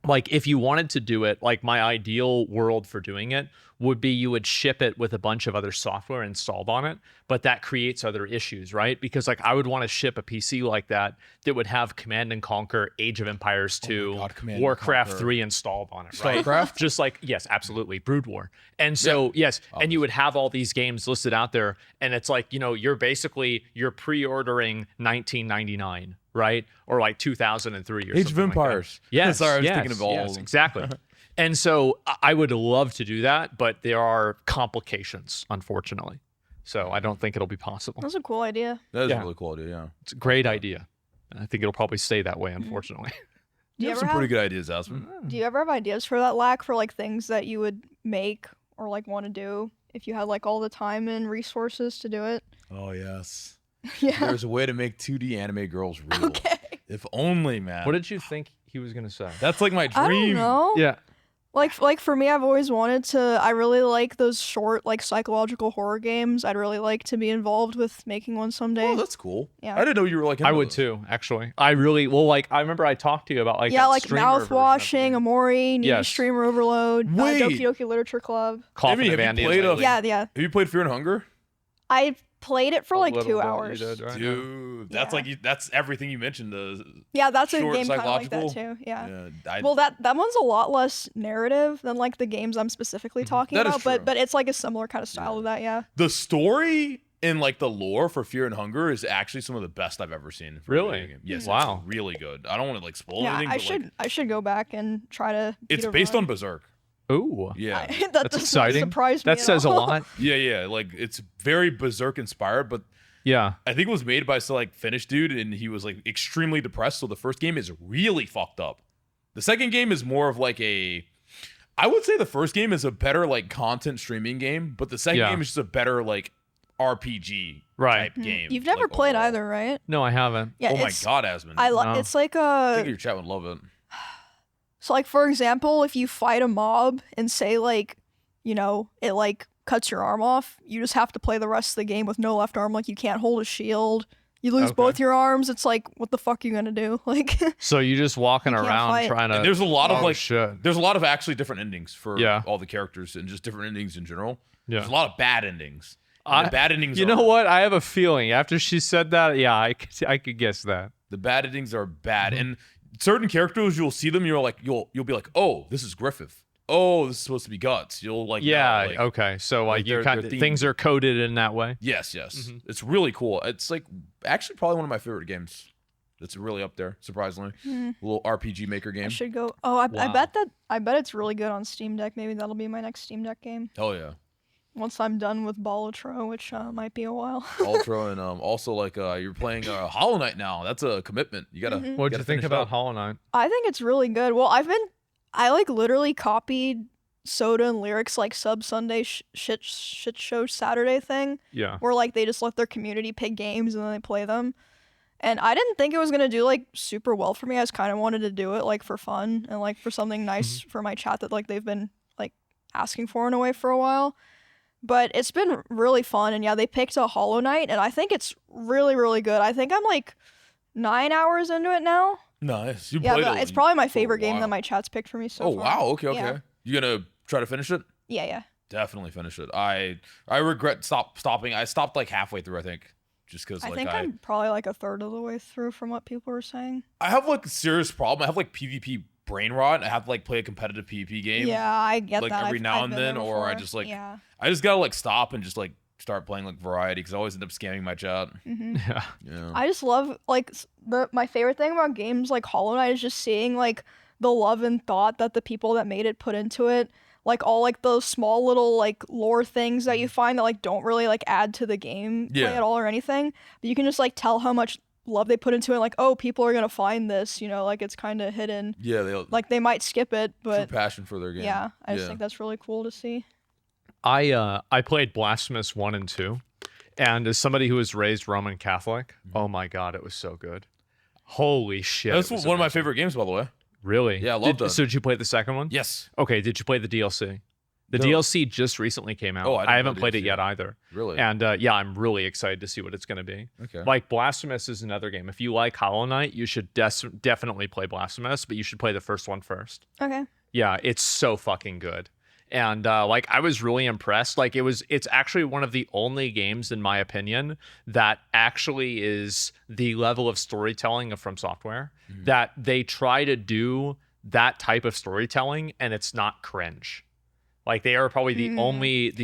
like, if you wanted to do it, like my ideal world for doing it would be you would ship it with a bunch of other software installed on it, but that creates other issues, right? Because like I would want to ship a PC like that would have Command and Conquer, Age of Empires 2, God, Command and Warcraft Conquer. 3 installed on it, right? StarCraft? Just like, yes, absolutely, Brood War. And so, yes, and you would have all these games listed out there, and it's like, you're pre-ordering 1999, right? Or like 2003 or Age of something like that. Empires. Yes, Sorry, I was yes, thinking of all yes, of them. exactly. And so I would love to do that, but there are complications, unfortunately. So I don't think it'll be possible. That's a cool idea. That is Yeah. a really cool idea, yeah. It's a great idea. And I think it'll probably stay that way, unfortunately. Do You have some pretty good ideas, Asmon. Do you ever have ideas for that, Lack, for like things that you would make or like want to do if you had like all the time and resources to do it? Oh, yes. Yeah. There's a way to make 2D anime girls real. Okay. If only, man. What did you think he was going to say? That's like my I don't dream. know. Yeah. Like for me, I've always wanted to. I really like those short like psychological horror games. I'd really like to be involved with making one someday. Oh, that's cool. Yeah. I didn't know you were like. I into would those. too, actually. I really, I remember I talked to you about like yeah, that like streamer version of the mouthwashing, game. Amori, Needy Yes. Streamer Overload, Wait. Doki Doki Literature Club. Coffin Amy, of have you Andy played lately. Yeah. Have you played Fear and Hunger? I played it for A like little 2 bit, hours. you did, right? Dude, that's Yeah. like that's everything you mentioned. Yeah, that's a Short game kind of like that psychological? too. Yeah. I, Well, that one's a lot less narrative than like the games I'm specifically talking That is about, true. but it's like a similar kind of style to that. Yeah. the story and like the lore for Fear and Hunger is actually some of the best I've ever seen. For a Really? video game. Yes. Wow. It's really good. I don't want to like spoil Yeah, anything. I but, should Like, I should go back and try to. it's beat based Orion. on Berserk. Ooh. Yeah. That That's doesn't exciting. surprise me That at says a all. lot. Yeah. Like it's very Berserk inspired, but Yeah. I think it was made by some like Finnish dude, and he was like extremely depressed. So the first game is really fucked up. The second game is more of like I would say the first game is a better like content streaming game, but the second Yeah. game is just a better like RPG Right. type game. You've never like, played overall. either, right? No, I haven't. Yeah. Oh my it's, god, Asmon. No. It's like I think a. your chat would love it. So like for example, if you fight a mob and say like, it like cuts your arm off, you just have to play the rest of the game with no left arm. Like you can't hold a shield. You lose Okay. both your arms. It's like, what the fuck are you gonna do? Like, So you just walking can't around fight. trying to. And there's a lot of Oh, like shit. there's a lot of actually different endings for Yeah. all the characters and just different endings in general. Yeah. There's a lot of bad endings. And the bad endings You know what? I have a feeling after she said that, yeah, I could guess that. The bad endings are bad. Mm-hmm. And certain characters you'll see them, you'll be like, "Oh, this is Griffith. Oh, this is supposed to be Guts." You'll like Yeah. know, like, Okay. So like you they're kind of themed. things are coded in that way. Yes. Mm-hmm. It's really cool. It's like actually probably one of my favorite games. It's really up there, surprisingly. A little RPG maker I game. should go. Oh, I Wow. bet it's really good on Steam Deck. Maybe that'll be my next Steam Deck game Hell yeah. once I'm done with Balatro, which might be a while. Ultra and also like you're playing Hollow Knight now. That's a commitment. You gotta. Mhm. What'd gotta you think finish it about up. Hollow Knight? I think it's really good. Well, I like literally copied Soda and Lyrics like sub Sunday shit show Saturday thing Yeah. where like they just let their community pick games and then they play them. And I didn't think it was gonna do like super well for me. I just kind of wanted to do it like for fun and like for something nice for my chat that like they've been like asking for in a way for a while. But it's been really fun, and yeah, they picked a Hollow Knight, and I think it's really, really good. I think I'm like 9 hours into it now. Nice. You Yeah, played but it it's probably my for a favorite game while. that my chat's picked for me so Oh far. wow. Okay. Yeah. You gonna try to finish it? Yeah. Definitely finish it. I regret stopping. I stopped like halfway through. I think just because I like think I'm probably like a third of the way through from what people were saying. I have like a serious problem. I have like PvP brain rot. I have to like play a competitive PvP game. Yeah, I get like that. every now I've and been there then, or I before. just like yeah. I just gotta like stop and just like start playing like variety because I always end up scamming my chat. Yeah. Yeah. I just love like my favorite thing about games like Hollow Knight is just seeing like the love and thought that the people that made it put into it. Like all like those small little like lore things that you find that like don't really like add to the game play Yeah. at all or anything, but you can just like tell how much love they put into it. Like, oh, people are gonna find this, like it's kind of hidden. Yeah. Like they might skip it, true but passion for their game. yeah, I just think that's really cool to see. I played Blasphemous 1 and 2, and as somebody who was raised Roman Catholic, oh my god, it was so good. Holy shit. That's it was one of my amazing. favorite games, by the way. Really? Yeah, I loved Did- it. So did you play the second one? Yes. Okay, did you play the DLC? The No. DLC just recently came out. Oh, I didn't I know haven't played it DLC. yet either. Really. And yeah, I'm really excited to see what it's going to be. Okay. Like Blasphemous is another game. If you like Hollow Knight, you should definitely play Blasphemous, but you should play the first one first. Okay. Yeah, it's so fucking good. And like I was really impressed. Like it's actually one of the only games, in my opinion, that actually is the level of storytelling of From Software that they try to do that type of storytelling, and it's not cringe. Like they are probably the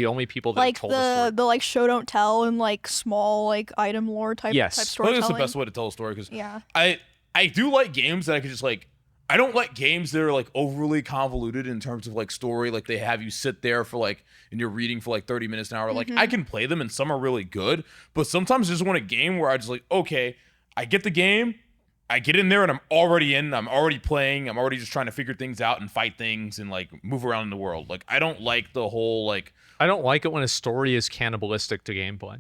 only people that like told the story. the like show don't tell and like small like item lore type Yes. type I think storytelling. that's the best way to tell a story because Yeah. I do like games that I could just like. I don't like games that are like overly convoluted in terms of like story. Like they have you sit there for like and you're reading for like 30 minutes an hour. Like I can play them and some are really good, but sometimes I just want a game where I just like, okay, I get the game, I get in there and I'm already in, I'm already playing, I'm already just trying to figure things out and fight things and like move around in the world. Like I don't like the whole like I don't like it when a story is cannibalistic to gameplay.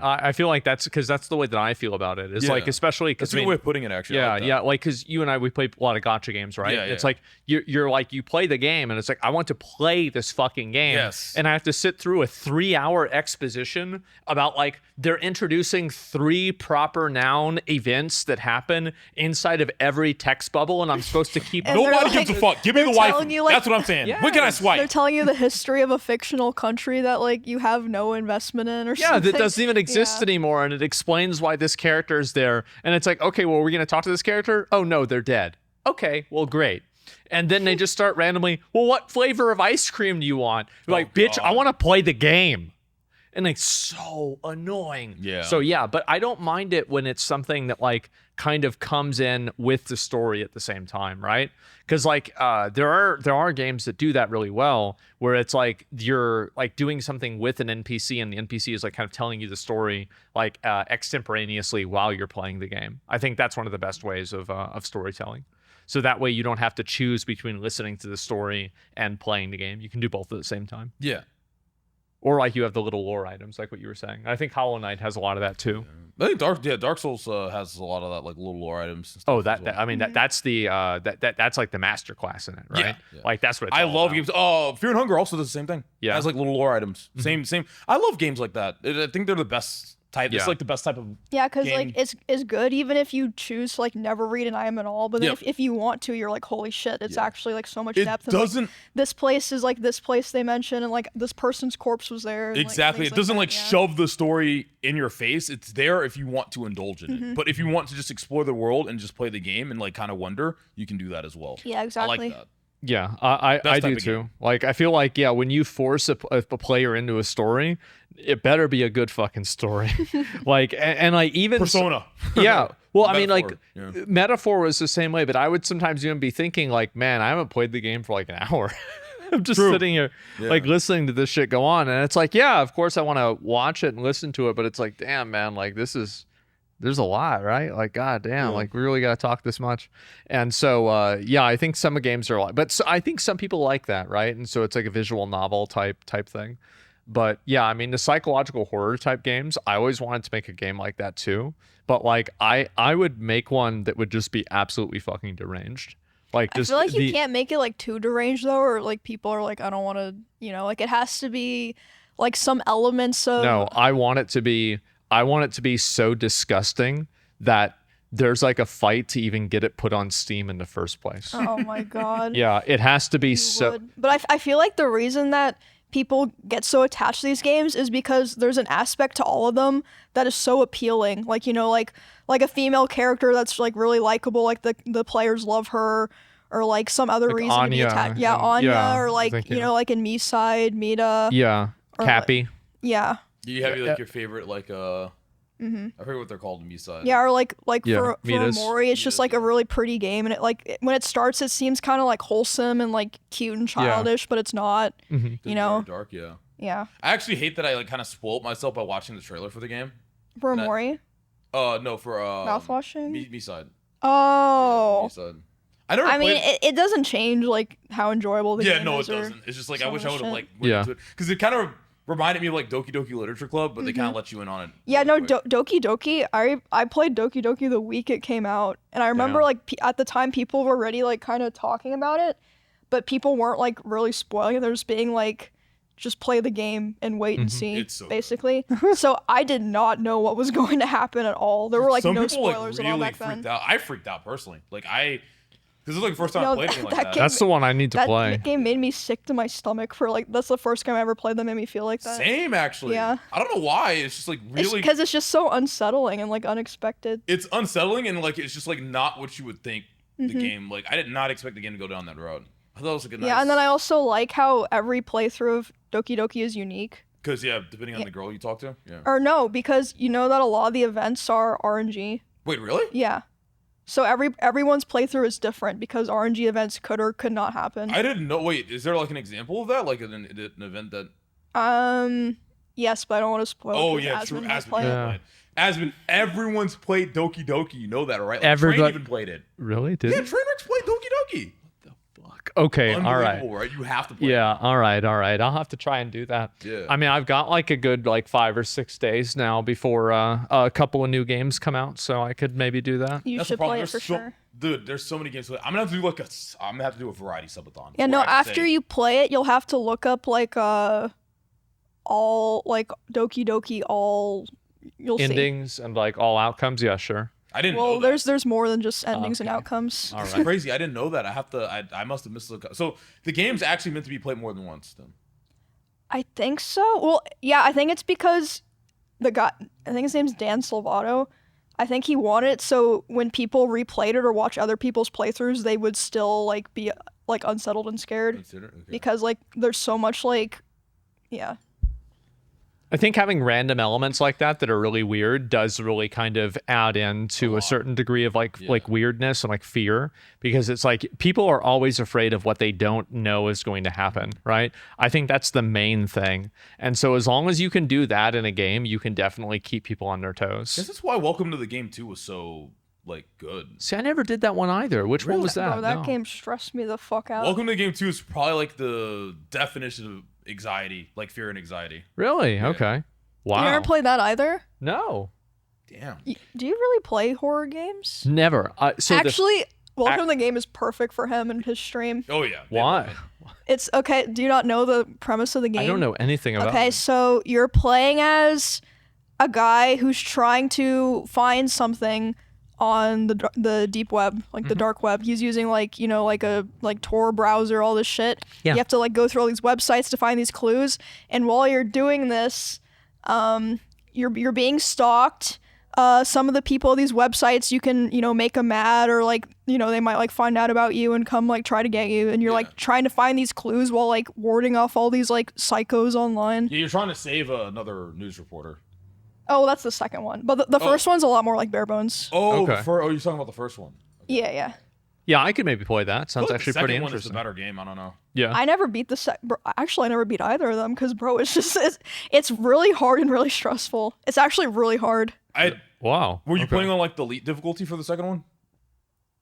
I feel like that's because that's the way that I feel about it. It's Yeah. like, especially because that's a good way of putting it actually. I yeah, like that. yeah, like because you and I we play a lot of gacha games, right? Yeah, It's yeah. like you're like you play the game and it's like I want to play this fucking game, Yes. and I have to sit through a 3-hour exposition about like they're introducing 3 proper noun events that happen inside of every text bubble, and I'm supposed to keep. And they're Nobody like- gives a fuck. Give me the they're wife. telling you, like- That's what I'm saying. When can I Yes. swipe? They're telling you the history of a fictional country that like you have no investment in or Yeah, something. that doesn't even exist Yeah. anymore, and it explains why this character is there. And it's like, okay, well, we're gonna talk to this character. Oh no, they're dead. Okay, well, great. And then they just start randomly. Well, what flavor of ice cream do you want? Like, bitch, I God. want to play the game. And it's so annoying. Yeah. So yeah, but I don't mind it when it's something that like kind of comes in with the story at the same time, right? Because like there are games that do that really well, where it's like you're like doing something with an NPC, and the NPC is like kind of telling you the story like extemporaneously while you're playing the game. I think that's one of the best ways of storytelling. So that way you don't have to choose between listening to the story and playing the game. You can do both at the same time. Yeah. Or like you have the little lore items, like what you were saying. I think Hollow Knight has a lot of that too. I think Dark Souls has a lot of that like little lore items. And stuff Oh, as that, well. I mean that's the that's like the master class in it, right? Yeah. Like that's what it's I all love about. games. Oh, Fear and Hunger also does the same thing. Yeah. It has like little lore items. Same. I love games like that. I think they're the best type. Yeah. It's like the best type of. Yeah, because game. like it's good even if you choose to like never read an item at all. But then Yep. if you want to, you're like, holy shit, it's actually like so much It depth. And, like, doesn't this place is like this place they mentioned, and like this person's corpse was there. And, like, exactly. things It doesn't that, like yeah. shove the story in your face. It's there if you want to indulge in it. But if you want to just explore the world and just play the game and like kind of wonder, you can do that as well. Yeah, I exactly. like that. Yeah, I Best do type of too. game. Like I feel like when you force a player into a story, it better be a good fucking story. Like and like even Persona. Yeah. Well, I mean, like Metaphor, yeah. Metaphor was the same way, but I would sometimes even be thinking, like, man, I haven't played the game for like an hour. I'm just True. sitting here, Yeah. like, listening to this shit go on, and it's like, yeah, of course I want to watch it and listen to it, but it's like, damn, man, like there's a lot, right? Like, god damn, like we really got to talk this much. And so, yeah, I think some games are like, but I think some people like that, right? And so it's like a visual novel type thing. But yeah, I mean, the psychological horror type games, I always wanted to make a game like that too. But like, I would make one that would just be absolutely fucking deranged. Like, I just feel like you can't make it like too deranged though, or like people are like, I don't want to, like it has to be like some elements of. No, I want it to be so disgusting that there's like a fight to even get it put on Steam in the first place. Oh my god. Yeah, it has to be You so. would. But I feel like the reason that people get so attached to these games is because there's an aspect to all of them that is so appealing. Like, like a female character that's like really likable, like the players love her, or like some other Like reason to be Anya attached. Yeah, and- Anya, yeah, or I like, think, yeah. like in Me Side, Mita. Yeah, Or Cappy. Yeah. Do you have Yeah. like your favorite like I forget what they're called in Misai. Yeah, or like Yeah, for Mitas. Mori, it's just like a really pretty game, and it like when it starts, it seems kind of like wholesome and like cute and childish, but it's not. Mhm. They're you know. very dark. Yeah. Yeah, I actually hate that I like kind of spoiled myself by watching the trailer for the game. for And I- Mori, No, for mouthwashing. Misai. Oh, Yeah, Misai. I never. I mean, played... it doesn't change like how enjoyable the Yeah, game no, is. it or- doesn't. It's just like I some wish I of would have the like Yeah. because it kind of reminded me of like Doki Doki Literature Club, but they kind of let you in on it. Yeah, really no, quick. Doki Doki. I played Doki Doki the week it came out, and I remember Damn. like at the time people were already like kind of talking about it, but people weren't like really spoiling it. They're just being like, just play the game and wait and see, It's so good. basically. So I did not know what was going to happen at all. There were like Some no people spoilers like at all really back then. freaked out. I freaked out personally. Like I This is like the first time I played anything like that. game- That's the one I need to that play. game made me sick to my stomach for like that's the first game I ever played that made me feel like that. Same, actually. Yeah. I don't know why. It's just like really. Because it's just so unsettling and like unexpected. It's unsettling and like it's just like not what you would think the game. Like I did not expect the game to go down that road. I thought it was like a nice. Yeah, and then I also like how every playthrough of Doki Doki is unique. Because depending on the girl you talk to. Yeah. Or no, because you know that a lot of the events are RNG. Wait, really? Yeah. So everyone's playthrough is different because RNG events could or could not happen. I didn't know. Wait, is there like an example of that? Like an event that? Yes, but I don't want to spoil. Oh 'cause yeah, Asmon true. might Asmon, play it. Yeah. Asmon, everyone's played Doki Doki. You know that, right? Like, Everybody- Train even played it. Really? Did Yeah, it? Trainwreck's played Doki Doki. Fuck. Okay. All right. Unbelievable, right? You have to play. Yeah. All right. I'll have to try and do that. Yeah. I mean, I've got like a good like 5 or 6 days now before a couple of new games come out, so I could maybe do that. You That's the should problem. play it for sure. Dude, there's so many games. I'm gonna have to do like I'm gonna have to do a variety subathon. Yeah, where no. I can After say- you play it, you'll have to look up like all like Doki Doki all. You'll see. Endings and like all outcomes. Yeah, sure. I didn't. Well, know that. there's more than just endings and Okay. outcomes. All That's right. crazy. I didn't know that. I must have missed the. So the game's actually meant to be played more than once. Then. I think so. Well, yeah, I think it's because the guy, I think his name's Dan Silvato. I think he wanted it so when people replayed it or watch other people's playthroughs, they would still like be like unsettled and scared Consider. Okay. because like there's so much like, yeah. I think having random elements like that are really weird does really kind of add in to a certain degree of like weirdness and like fear, because it's like people are always afraid of what they don't know is going to happen, right? I think that's the main thing. And so as long as you can do that in a game, you can definitely keep people on their toes. Guess that's why Welcome to the Game 2 was so like good. See, I never did that one either. Which one was that? Bro, that No. game stressed me the fuck out. Welcome to the Game 2 is probably like the definition of anxiety, like fear and anxiety. Really? Okay. Wow. You never played that either? No. Damn. Do you really play horror games? Never. Actually, Welcome to the Game is perfect for him and his stream. Oh yeah. Why? It's okay. Do you not know the premise of the game? I don't know anything about Okay, it. so you're playing as a guy who's trying to find something on the deep web, like the dark web. He's using like, you know, like a like Tor browser, all this shit. Yeah. You have to like go through all these websites to find these clues. And while you're doing this, you're being stalked. Some of the people of these websites, you can, you know, make them mad, or like, you know, they might like find out about you and come like try to get you. And you're like trying to find these clues while like warding off all these like psychos online. Yeah, you're trying to save another news reporter. Oh, that's the second one. But the first one's a lot more like bare bones. Oh, Okay. you're talking about the first one. Yeah, yeah. Yeah, I could maybe play that. Sounds I feel like actually the pretty second one is interesting. the better game. I don't know. Yeah. I never beat actually, I never beat either of them because, bro, it's just it's really hard and really stressful. It's actually really hard. Wow. Were you Okay. playing on like the elite difficulty for the second one?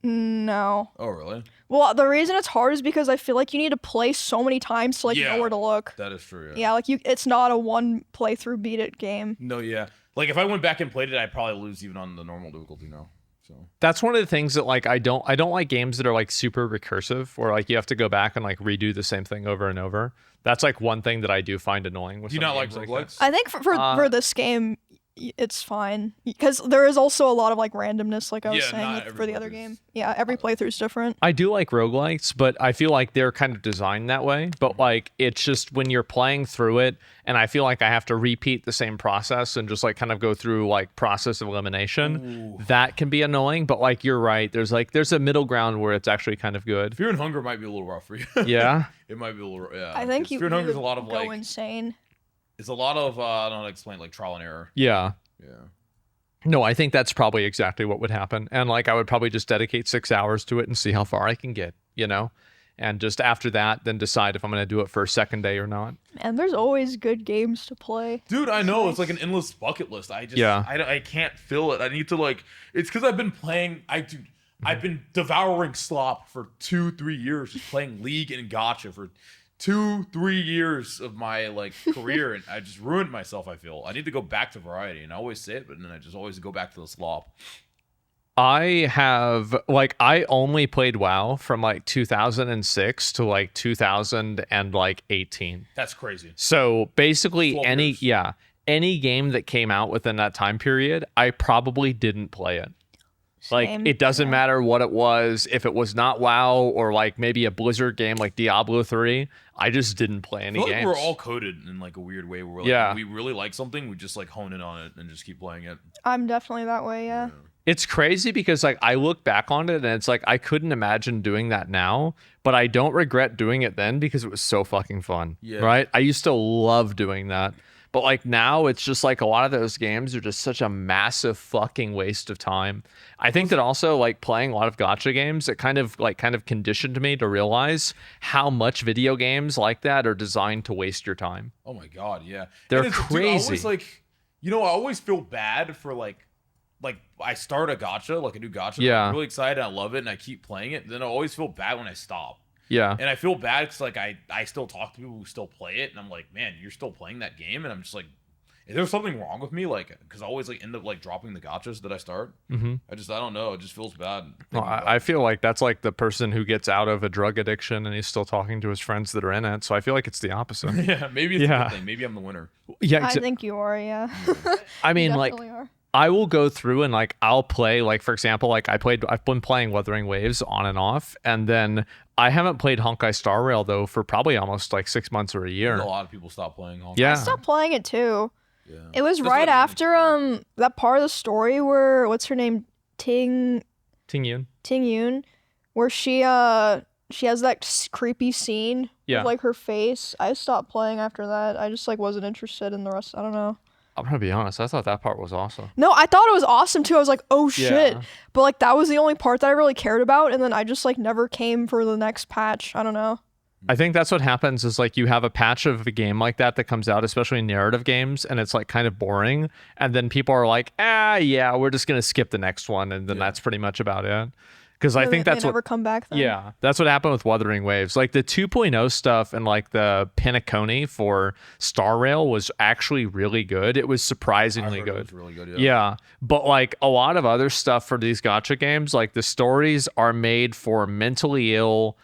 No. Oh, really? Well, the reason it's hard is because I feel like you need to play so many times to like Yeah. know where to look. That is true. Yeah, like it's not a one playthrough beat it game. No, yeah. Like if I went back and played it, I'd probably lose even on the normal difficulty now. So That's one of the things that like I don't like games that are like super recursive, where like you have to go back and like redo the same thing over and over. That's like one thing that I do find annoying with do you some not like games that. roguelikes? I think for this game, it's fine because there is also a lot of like randomness, like I was Yeah, saying not for the every other playthrough's- game. Yeah, every playthrough's different. I do like roguelikes, but I feel like they're kind of designed that way. But like it's just when you're playing through it, and I feel like I have to repeat the same process and just like kind of go through like process of elimination. That can be annoying, but like you're right. There's a middle ground where it's actually kind of good. Fear and Hunger might be a little rough for you. Yeah. It might be a little. Yeah. I think 'cause you Fear and Hunger is a would lot of go like. insane. It's a lot of I don't know how to explain, like trial and error. Yeah. Yeah. No, I think that's probably exactly what would happen. And like I would probably just dedicate 6 hours to it and see how far I can get, you know? And just after that, then decide if I'm going to do it for a second day or not. And there's always good games to play. Dude, I know it's like an endless bucket list. I just Yeah. I can't fill it. I need to like. It's because I've been playing. I've been devouring slop for 2-3 years, just playing League and Gacha for 2-3 years of my like career, and I just ruined myself. I feel I need to go back to variety, and I always say it, but then I just always go back to the slop. I have like I only played WoW from like 2006 to like 2018. That's crazy. So basically 12 any years. any game that came out within that time period, I probably didn't play it. Like, Same, it doesn't yeah. matter what it was. If it was not WoW or like maybe a Blizzard game like Diablo 3, I just didn't play I any feel like games. we're all coded in like a weird way. Where we're like, Yeah. when we really like something, we just like hone in on it and just keep playing it. I'm definitely that way, yeah. It's crazy because like I look back on it and it's like I couldn't imagine doing that now, but I don't regret doing it then because it was so fucking fun. Yeah. Right? I used to love doing that. But like now it's just like a lot of those games are just such a massive fucking waste of time. I think that also like playing a lot of gacha games, it kind of conditioned me to realize how much video games like that are designed to waste your time. Oh my god, yeah. They're And it's- dude, I crazy. always like, I always feel bad for like I start a gacha, like a new gacha. Yeah. I'm really excited. I love it, and I keep playing it. Then I always feel bad when I stop. Yeah. And I feel bad because like I still talk to people who still play it, and I'm like, man, you're still playing that game, and I'm just like, is there something wrong with me? Like, because I always like end up like dropping the gachas that I start. Mm-hmm. I don't know. It just feels bad. Well, I feel like that's like the person who gets out of a drug addiction and he's still talking to his friends that are in it. So I feel like it's the opposite. Yeah, maybe it's a Yeah. good thing. Maybe I'm the winner. Yeah. I think you are, yeah. I mean, You like, definitely are. I will go through and like I'll play, like, for example, like I've been playing Wuthering Waves on and off, and then I haven't played Honkai Star Rail though for probably almost like 6 months or a year. A lot of people stop playing. Honkai. Yeah. I stopped playing it too. Yeah. It was That's right what I mean. after that part of the story where what's her name? Ting Tingyun. Yoon, where she has that creepy scene Yeah. with like her face. I stopped playing after that. I just like wasn't interested in the rest. I don't know. I'm gonna be honest, I thought that part was awesome. No, I thought it was awesome too. I was like, oh shit. Yeah. But like that was the only part that I really cared about, and then I just like never came for the next patch. I don't know. I think that's what happens is like you have a patch of a game like that comes out, especially in narrative games, and it's like kind of boring. And then people are like, yeah, we're just going to skip the next one. And then that's pretty much about it. Because I And think they that's never what, come back then. yeah, that's what happened with Wuthering Waves. Like the 2.0 stuff and like the Pinacone for Star Rail was actually really good. It was surprisingly I've heard it good. was really good. Yeah, but like a lot of other stuff for these gacha games, like the stories are made for mentally ill,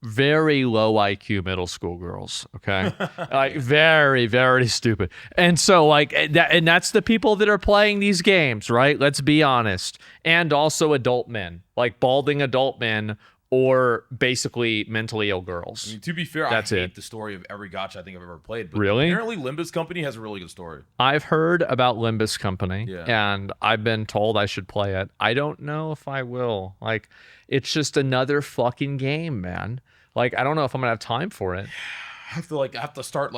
very low IQ middle school girls. Okay, like very, very stupid. And so like that, and that's the people that are playing these games, right? Let's be honest. And also adult men, like balding adult men, or basically mentally ill girls. I mean, to be fair, That's I hate it. the story of every gacha I think I've ever played. But Really? Apparently, Limbus Company has a really good story. I've heard about Limbus Company, Yeah. and I've been told I should play it. I don't know if I will. Like, it's just another fucking game, man. Like, I don't know if I'm gonna have time for it. I have to start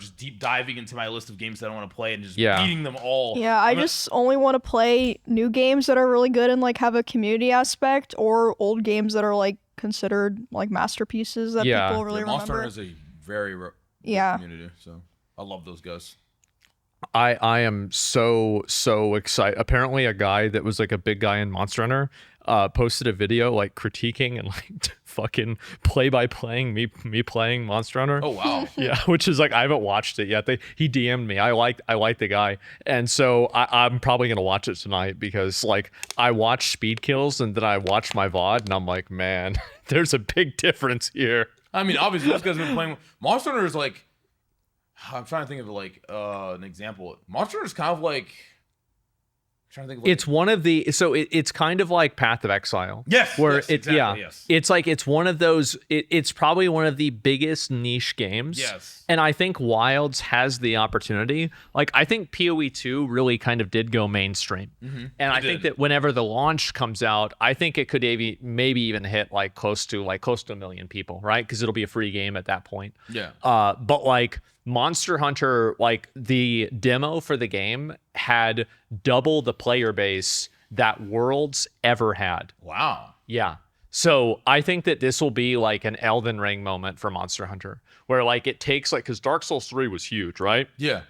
just deep diving into my list of games that I want to play and just Yeah. beating them all. Yeah, I I'm just only want to play new games that are really good and like have a community aspect, or old games that are like considered like masterpieces that Yeah. people really Monster remember. Hunter is a very good Yeah. community, so I love those guys. I am so excited. Apparently, a guy that was like a big guy in Monster Hunter posted a video like critiquing and like fucking play playing me playing Monster Hunter. Oh wow. Yeah, which is like I haven't watched it yet. He DM'd me. I like the guy, and so I'm probably gonna watch it tonight because like I watched Speed Kills and then I watched my VOD and I'm like, man, there's a big difference here. I mean, obviously, those guys have been playing. Monster Hunter is like, I'm trying to think of like an example. Monster Hunter is kind of like, I'm trying to think of like, It's one of the it's kind of like Path of Exile. Yes, where yes, it's exactly, yes. it's like it's one of those. It's probably one of the biggest niche games. Yes. And I think Wilds has the opportunity. Like I think PoE 2 really kind of did go mainstream. And I think that whenever the launch comes out, I think it could maybe even hit like close to 1 million people, right? Because it'll be a free game at that point. Yeah. But like Monster Hunter, like the demo for the game had double the player base that Worlds ever had. Wow. Yeah. So I think that this will be like an Elden Ring moment for Monster Hunter, where like it takes like, because Dark Souls 3 was huge, right? Yeah.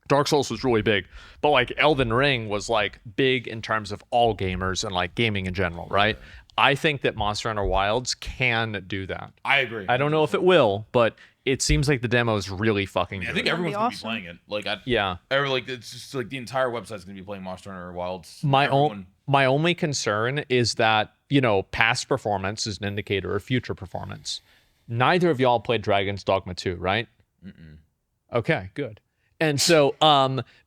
Dark Souls was really big, but like Elden Ring was like big in terms of all gamers and like gaming in general, right? I think that Monster Hunter Wilds can do that. I agree. I don't know if it will, but it seems like the demo is really fucking I good. think That'd everyone's be gonna awesome. be playing it. Like, it's just like the entire website's gonna be playing Monster Hunter Wilds. My only concern is that, you know, past performance is an indicator of future performance. Neither of y'all played Dragon's Dogma 2, right? Okay, good. And so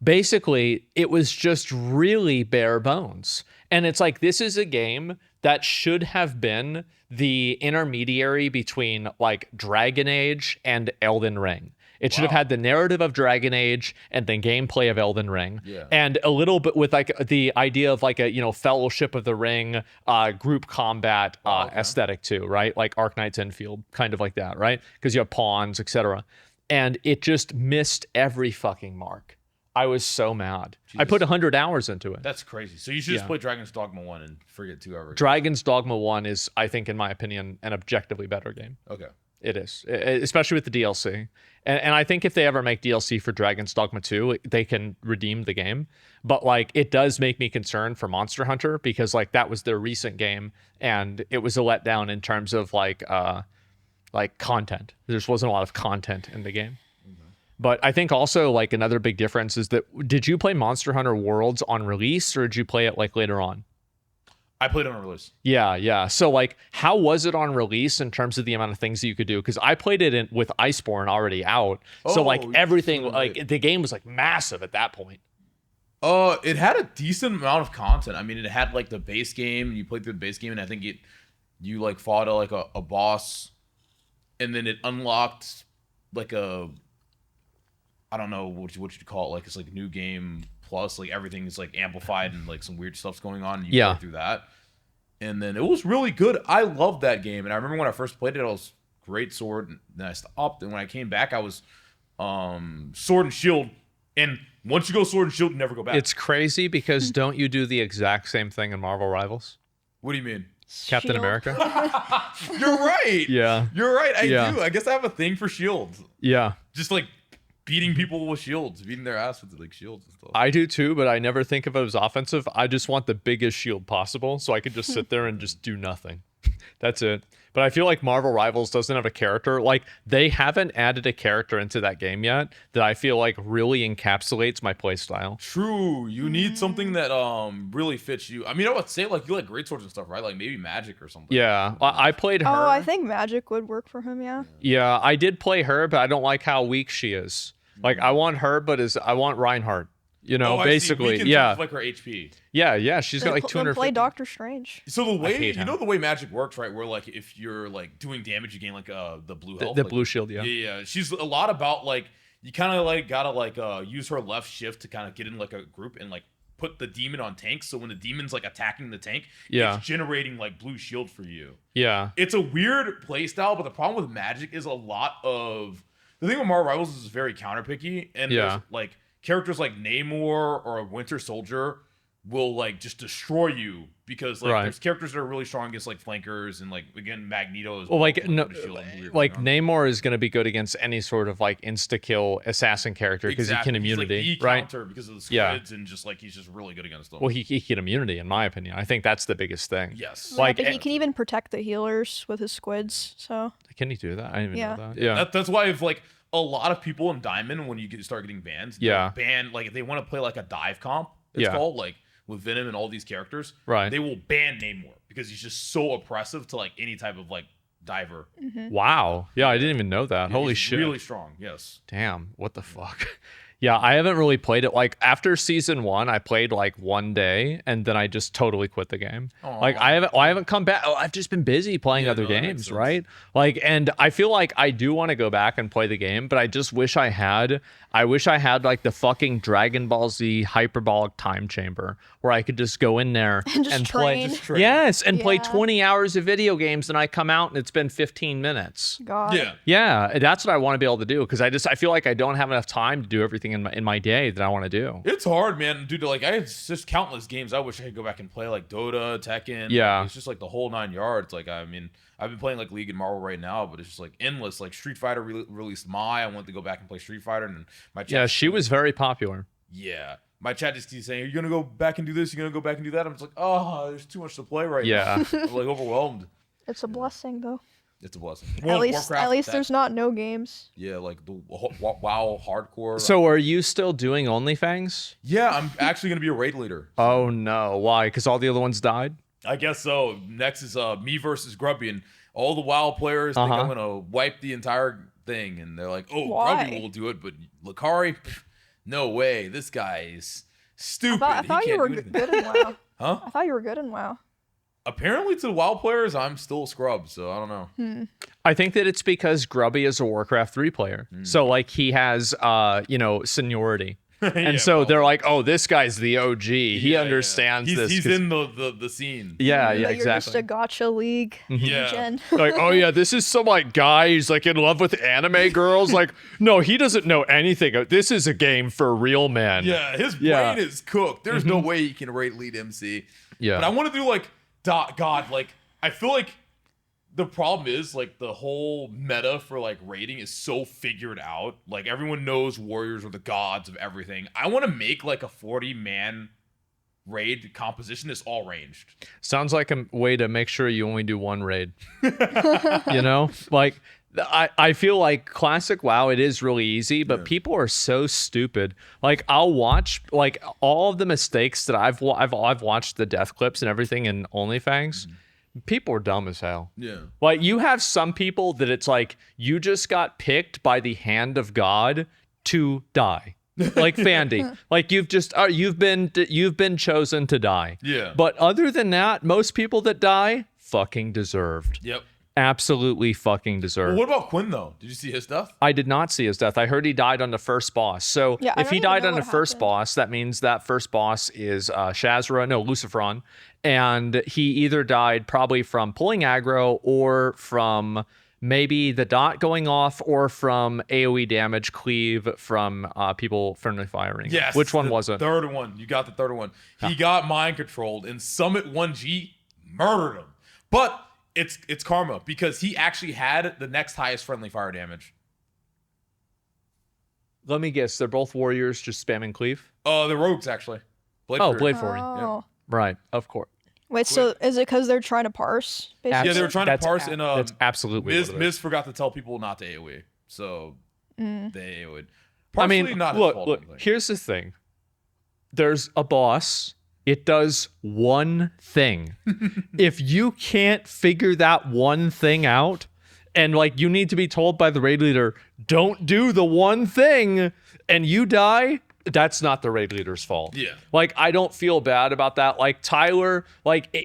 basically it was just really bare bones. And it's like, this is a game that should have been the intermediary between like Dragon Age and Elden Ring. It should have had the narrative of Dragon Age and the gameplay of Elden Ring, and a little bit with like the idea of like a Fellowship of the Ring, group combat aesthetic too, right? Like Arknight's Enfield, kind of like that, right? Because you have pawns, etc. And it just missed every fucking mark. I was so mad. Jesus. I put 100 hours into it. That's crazy. So you should just play Dragon's Dogma 1 and forget 2 ever. Dragon's Dogma 1 is, I think, in my opinion, an objectively better game. Okay. It is, especially with the DLC. And I think if they ever make DLC for Dragon's Dogma 2, they can redeem the game. But like, it does make me concerned for Monster Hunter, because like that was their recent game and it was a letdown in terms of like content. There just wasn't a lot of content in the game. But I think also like another big difference is that, did you play Monster Hunter Worlds on release or did you play it like later on? I played it on release. Yeah. So like, how was it on release in terms of the amount of things that you could do? Because I played it with Iceborne already out. So like everything, like the game was like massive at that point. It had a decent amount of content. I mean, it had like the base game. You played through the base game, and I think you like fought like a boss, and then it unlocked like I don't know what you call it. Like it's like new game plus, like everything is like amplified and like some weird stuff's going on. And you go through that, and then it was really good. I loved that game, and I remember when I first played it, I was great sword, and then I stopped. And when I came back, I was sword and shield. And once you go sword and shield, you never go back. It's crazy because don't you do the exact same thing in Marvel Rivals? What do you mean? Captain America? You're right. Yeah. You're right. I do. I guess I have a thing for shields. Yeah. Just like beating people with shields, beating their ass with like shields and stuff. I do too, but I never think of it as offensive. I just want the biggest shield possible so I could just sit there and just do nothing. That's it. But I feel like Marvel Rivals doesn't have a character. Like, they haven't added a character into that game yet that I feel like really encapsulates my playstyle. True. You need something that really fits you. I mean, I would say like you like great swords and stuff, right? Like maybe magic or something. Yeah. I played her. Oh, I think magic would work for him, yeah. Yeah, I did play her, but I don't like how weak she is. Like, I want her, but I want Reinhardt. You know, basically, yeah. Like her HP. Yeah, she's got like 200. Play Doctor Strange. So the way the way magic works, right? Where like if you're like doing damage, you gain like the blue health, the like, blue shield. Yeah. Yeah. She's a lot about like you kind of like gotta like use her left shift to kind of get in like a group and like put the demon on tanks. So when the demon's like attacking the tank, it's generating like blue shield for you. Yeah. It's a weird play style, but the problem with magic is a lot of the thing with Marvel Rivals is very counterpicky, and there's like characters like Namor or a Winter Soldier will like just destroy you because like there's characters that are really strong against like flankers and like again Magneto is Namor is going to be good against any sort of like insta kill assassin character because he can immunity, he's like counter because of the squids and just like he's just really good against them. Well, he can immunity in my opinion. I think that's the biggest thing. Yes, like he can even protect the healers with his squids. So can he do that? I didn't even know that. Yeah, that's why if like a lot of people in Diamond when you start getting bans, ban like if they want to play like a dive comp, it's called like. With Venom and all these characters, they will ban Namor because he's just so oppressive to like any type of like diver. Wow. Yeah, I didn't even know that. Yeah, Holy he's shit. Really strong. Yes. Damn. What the fuck? Yeah, I haven't really played it. Like after season 1, I played like one day and then I just totally quit the game. Aww. Like I haven't come back. I've just been busy playing other games, right? Like, and I feel like I do want to go back and play the game, but I just wish I had like the fucking Dragon Ball Z hyperbolic time chamber where I could just go in there and play. Yes, and play 20 hours of video games and I come out and it's been 15 minutes. God. Yeah, that's what I want to be able to do because I feel like I don't have enough time to do everything in my day that I want to do. It's hard, man, dude. Like I have just countless games I wish I could go back and play, like Dota, Tekken. Yeah, like, it's just like the whole 9 yards. Like I mean, I've been playing like League and Marvel right now, but it's just like endless. Like Street Fighter released Mai. I wanted to go back and play Street Fighter, and my chat she was very popular. Yeah, my chat just keeps saying, "Are you gonna go back and do this? You're gonna go back and do that?" I'm just like, "Oh, there's too much to play right now." I'm like overwhelmed. It's a blessing, though. It's a blessing. At least there's not no games. Yeah, like the WoW hardcore. So are you still doing OnlyFangs? Yeah, I'm actually going to be a raid leader. Oh, no. Why? Because all the other ones died? I guess so. Next is me versus Grubby. And all the WoW players think I'm going to wipe the entire thing. And they're like, oh, Why? Grubby will do it. But Lakari, No way. This guy is stupid. I thought He you can't were do anything. good in WoW. Huh? I thought you were good in WoW. Apparently, to the WoW players, I'm still a scrub, so I don't know. I think that it's because Grubby is a Warcraft 3 player. So like he has seniority. And Yeah, so probably. they're like, "Oh, this guy's the OG. He Yeah, understands yeah. this." He's 'cause- in the scene. yeah, But you're just exactly. a Gacha League Yeah. gen. Like, oh yeah, this is some like guy who's like in love with anime girls. Like, no, he doesn't know anything. This is a game for real men. Yeah, his Yeah. brain is cooked. There's no way he can rate lead MC. Yeah. But I want to do like God, like I feel like the problem is like the whole meta for like rating is so figured out. Like everyone knows warriors are the gods of everything. I want to make like a 40-man raid composition that's all ranged. Sounds like a way to make sure you only do one raid. Like I feel like classic WoW, it is really easy, but people are so stupid. Like I'll watch like all of the mistakes that I've watched the death clips and everything in OnlyFangs. People are dumb as hell. Yeah. Like you have some people that it's like you just got picked by the hand of God to die. Like Fandy. Like you've been chosen to die. Yeah. But other than that, most people that die fucking deserved. Yep. Absolutely fucking Well, deserved. what about Quinn though? Did you see his stuff? I did not see his death. I heard he died on the first boss. So Yeah, I if don't he even died know on the what first happened. boss, that means that first boss is Luciferon. And he either died probably from pulling aggro or from maybe the dot going off or from AoE damage cleave from people friendly firing. Yes. Which one the was it? Third one. You got the third one. He got mind controlled and Summit 1G murdered him. But it's karma because he actually had the next highest friendly fire damage. Let me guess. They're both warriors just spamming cleave? The rogues actually. Blade Oh, Fury. Blade Fury. Oh. Right. Of course. Wait, so is it because they're trying to parse? Basically? Yeah, they were trying to parse and that's absolutely what it is. Miz forgot to tell people not to AoE. So they AoE'd. I Partially mean, not his look, fault, I think. here's the thing. There's a boss. It does one thing. If you can't figure that one thing out, and like you need to be told by the raid leader, don't do the one thing, and you die, that's not the raid leader's fault. Yeah. Like, I don't feel bad about that. Like, Tyler,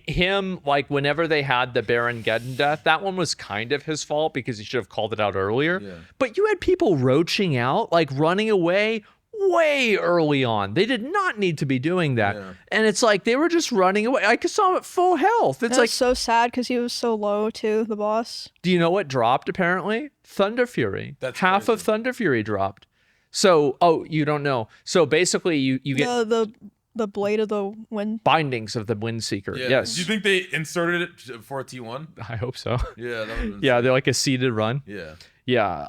him, whenever they had the Baron Geddon death, that one was kind of his fault because he should have called it out earlier. Yeah. But you had people roaching out, like running away way early on. They did not need to be doing that. Yeah. And it's like they were just running away. I saw him at full health. It's It's like, so sad because he was so low too, the boss. do you know what dropped apparently? Thunder Fury. That's half crazy. of Thunder Fury dropped. So, you don't know. So basically you get The blade of the wind. bindings of the Windseeker. Yeah. Yes. Do you think they inserted it for a T1? I hope so. Yeah, that would have been Yeah, they're like a seeded run. Yeah. Yeah,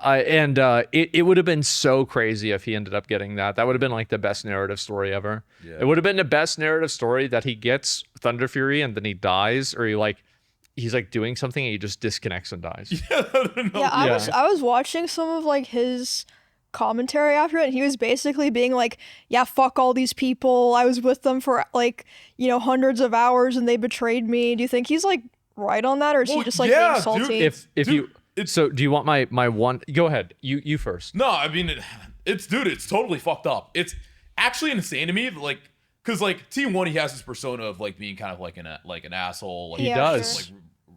it would have been so crazy if he ended up getting that. That would have been like the best narrative story ever. Yeah. It would have been the best narrative story that he gets Thunder Fury and then he dies, or he's like doing something and he just disconnects and dies. Yeah, I Yeah. was watching some of like his commentary after it, and he was basically being like, yeah, fuck all these people. I was with them for like, hundreds of hours and they betrayed me. Do you think he's like right on that, or is he Well, just like yeah, being salty? dude. If Dude, you it's- so do you want my one? Go ahead. You first. No, I mean, it's totally fucked up. It's actually insane to me, like, because like T1, he has this persona of like being kind of like an asshole. Like, He does.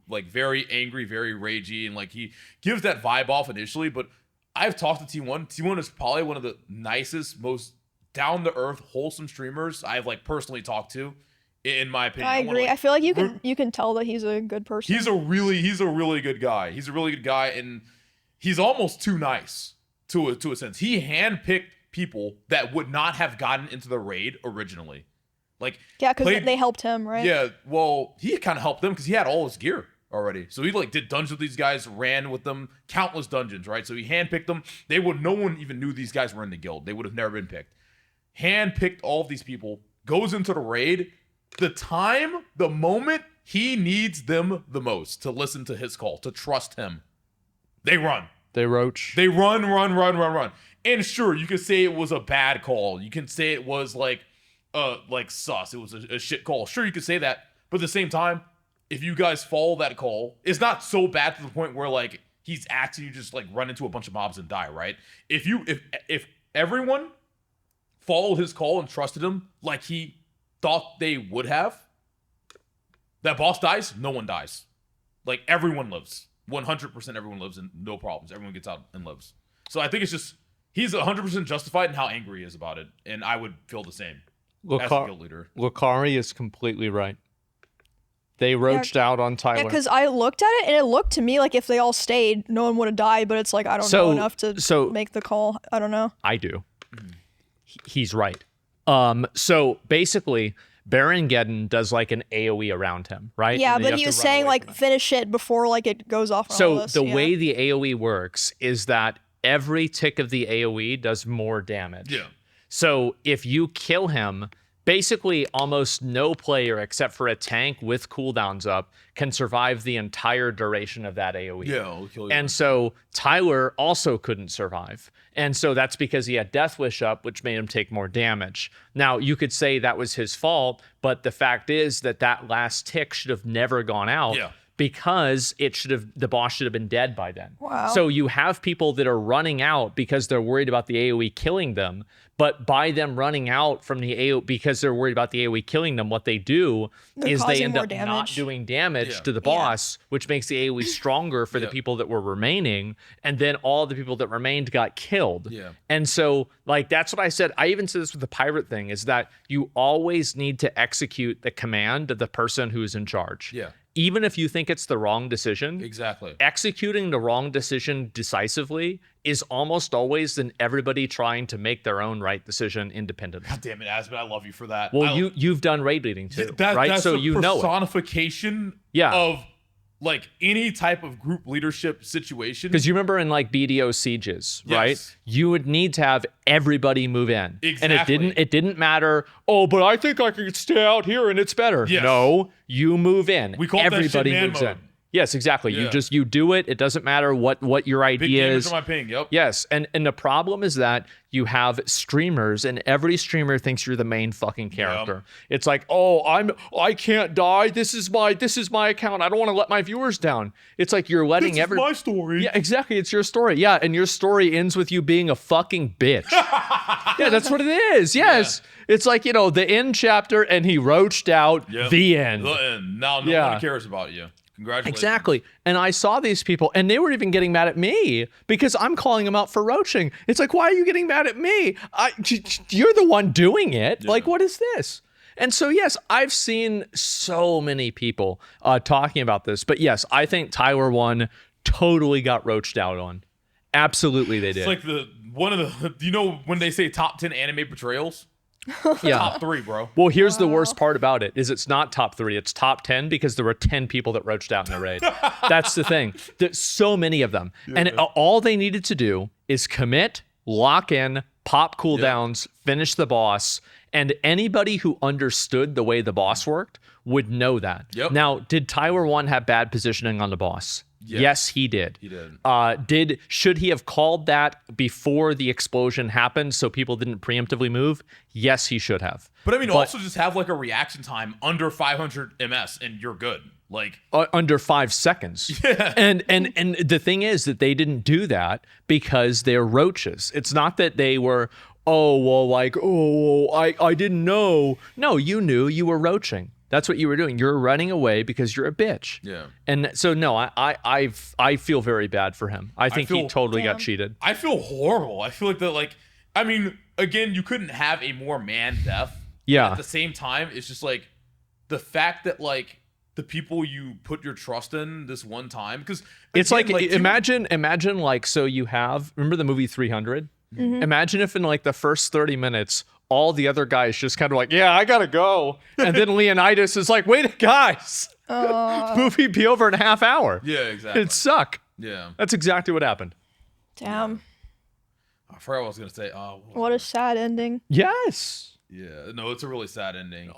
like very angry, very ragey, and like he gives that vibe off initially. But I've talked to T1. T1 is probably one of the nicest, most down to earth, wholesome streamers I've like personally talked to. In my opinion, I wanna, agree. like, I feel like you can tell that he's a good person. he's a really good guy. He's a really good guy, and he's almost too nice to a sense. He handpicked people that would not have gotten into the raid originally. Like, yeah, because played- they helped him, right? yeah, well, he kind of helped them because he had all his gear already. So he like did dungeons with these guys, ran with them, countless dungeons, right? So he handpicked them. No one even knew these guys were in the guild. They would have never been picked. Handpicked all of these people, goes into the raid. The moment he needs them the most to listen to his call, to trust him, they run. They roach. They run. And sure, you can say it was a bad call. You can say it was like sus. It was a shit call. Sure, you could say that. But at the same time, if you guys follow that call, it's not so bad to the point where like he's asking you just like run into a bunch of mobs and die, right? If everyone followed his call and trusted him like he thought they would have, that boss dies, no one dies. Like, everyone lives. 100% everyone lives and no problems. Everyone gets out and lives. So I think it's just, he's 100% justified in how angry he is about it. And I would feel the same as a guild leader. Lucari is completely right. They roached out on Tyler. Yeah, because I looked at it and it looked to me like if they all stayed, no one would have died. But it's like I don't know enough to make the call. I don't know. I do. He's right. So basically, Baron Geddon does like an AoE around him, right? Yeah, but he was saying like finish it before like it goes off. So the way the AoE works is that every tick of the AoE does more damage. Yeah. So if you kill him, basically almost no player except for a tank with cooldowns up can survive the entire duration of that AoE. Yeah, it'll kill you. And so Tyler also couldn't survive. And so that's because he had Death Wish up, which made him take more damage. Now, you could say that was his fault, but the fact is that that last tick should have never gone out. Yeah. Because the boss should have been dead by then. Wow. So you have people that are running out because they're worried about the AoE killing them. But by them running out from the AoE because they're worried about the AoE killing them, what they do is they end up not doing damage to the boss, which makes the AoE stronger for the people that were remaining. And then all the people that remained got killed. Yeah. And so, like, that's what I said. I even said this with the pirate thing, is that you always need to execute the command of the person who's in charge. Yeah. Even if you think it's the wrong decision, Exactly. executing the wrong decision decisively is almost always than everybody trying to make their own right decision independently. God damn it, Asmon, I love you for that. Well, you've done raid leading too, right? That's So the you know it. personification of like any type of group leadership situation. Because you remember in like BDO sieges, Yes. right? You would need to have everybody move in. Exactly. And it didn't matter, oh, but I think I could stay out here and it's better. Yes. No, you move in. We call that shit everybody man moves mode. in. Yes, exactly. Yeah. You do it. It doesn't matter what your Big idea damage is. on my ping, yep. Yes, and the problem is that you have streamers, and every streamer thinks you're the main fucking character. It's like, oh, I can't die. This is my account. I don't want to let my viewers down. It's like you're letting This is my story. Yeah, exactly. It's your story. Yeah, and your story ends with you being a fucking bitch. Yeah, that's what it is. Yes. Yeah. It's like, the end chapter, and he roached out the end. The end. Now no one cares about you. Congratulations. Exactly. And I saw these people, and they were even getting mad at me because I'm calling them out for roaching. It's like, why are you getting mad at me? You're the one doing it. Like, what is this? And so, yes, I've seen so many people talking about this. But yes, I think Tyler 1 totally got roached out on. Absolutely, they did. It's like one of the, when they say top 10 anime betrayals? Yeah. Top 3, bro. Well, here's the worst part about it, is it's not top 3, it's top 10 because there were 10 people that roached out in the raid. That's the thing. There's so many of them. Yeah. And all they needed to do is commit, lock in, pop cooldowns, finish the boss, and anybody who understood the way the boss worked would know that. Yep. Now, did Tyler 1 have bad positioning on the boss? Yes, he did. He did. Should he have called that before the explosion happened so people didn't preemptively move? Yes, he should have. But I mean, also just have like a reaction time under 500 ms and you're good. Like under 5 seconds. Yeah. And the thing is that they didn't do that because they're roaches. It's not that they were, I didn't know. No, you knew, you were roaching. That's what you were doing. You're running away because you're a bitch. Yeah. And so no, I feel very bad for him. I think he totally got cheated. I feel horrible. I feel like that. Like, I mean, again, you couldn't have a more man death. Yeah. At the same time, it's just like the fact that like the people you put your trust in this one time, because it's like imagine like, so you have, remember the movie 300? Mm-hmm. Imagine if in like the first 30 minutes. All the other guys just kind of like, yeah, I gotta go. And then Leonidas is like, wait, guys, movie be over in a half hour. Yeah, exactly. It'd suck. Yeah. That's exactly what happened. Damn. I forgot what I was going to say. What a sad ending. Yes. Yeah. No, it's a really sad ending.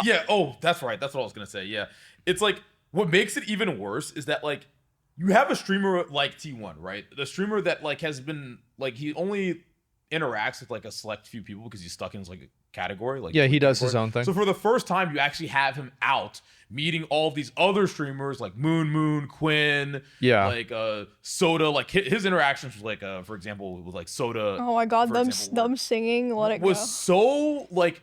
Yeah. Oh, that's right. That's what I was going to say. Yeah. It's like, what makes it even worse is that like, you have a streamer like T1, right? The streamer that like has been like, he only interacts with like a select few people because he's stuck in his like category. Like Yeah, he does his category. own thing. So for the first time, you actually have him out meeting all of these other streamers like Moon, Quinn, Yeah. like Soda. Like his interactions with like for example with like Soda. Oh my god, for them example, them singing, let it go. was so like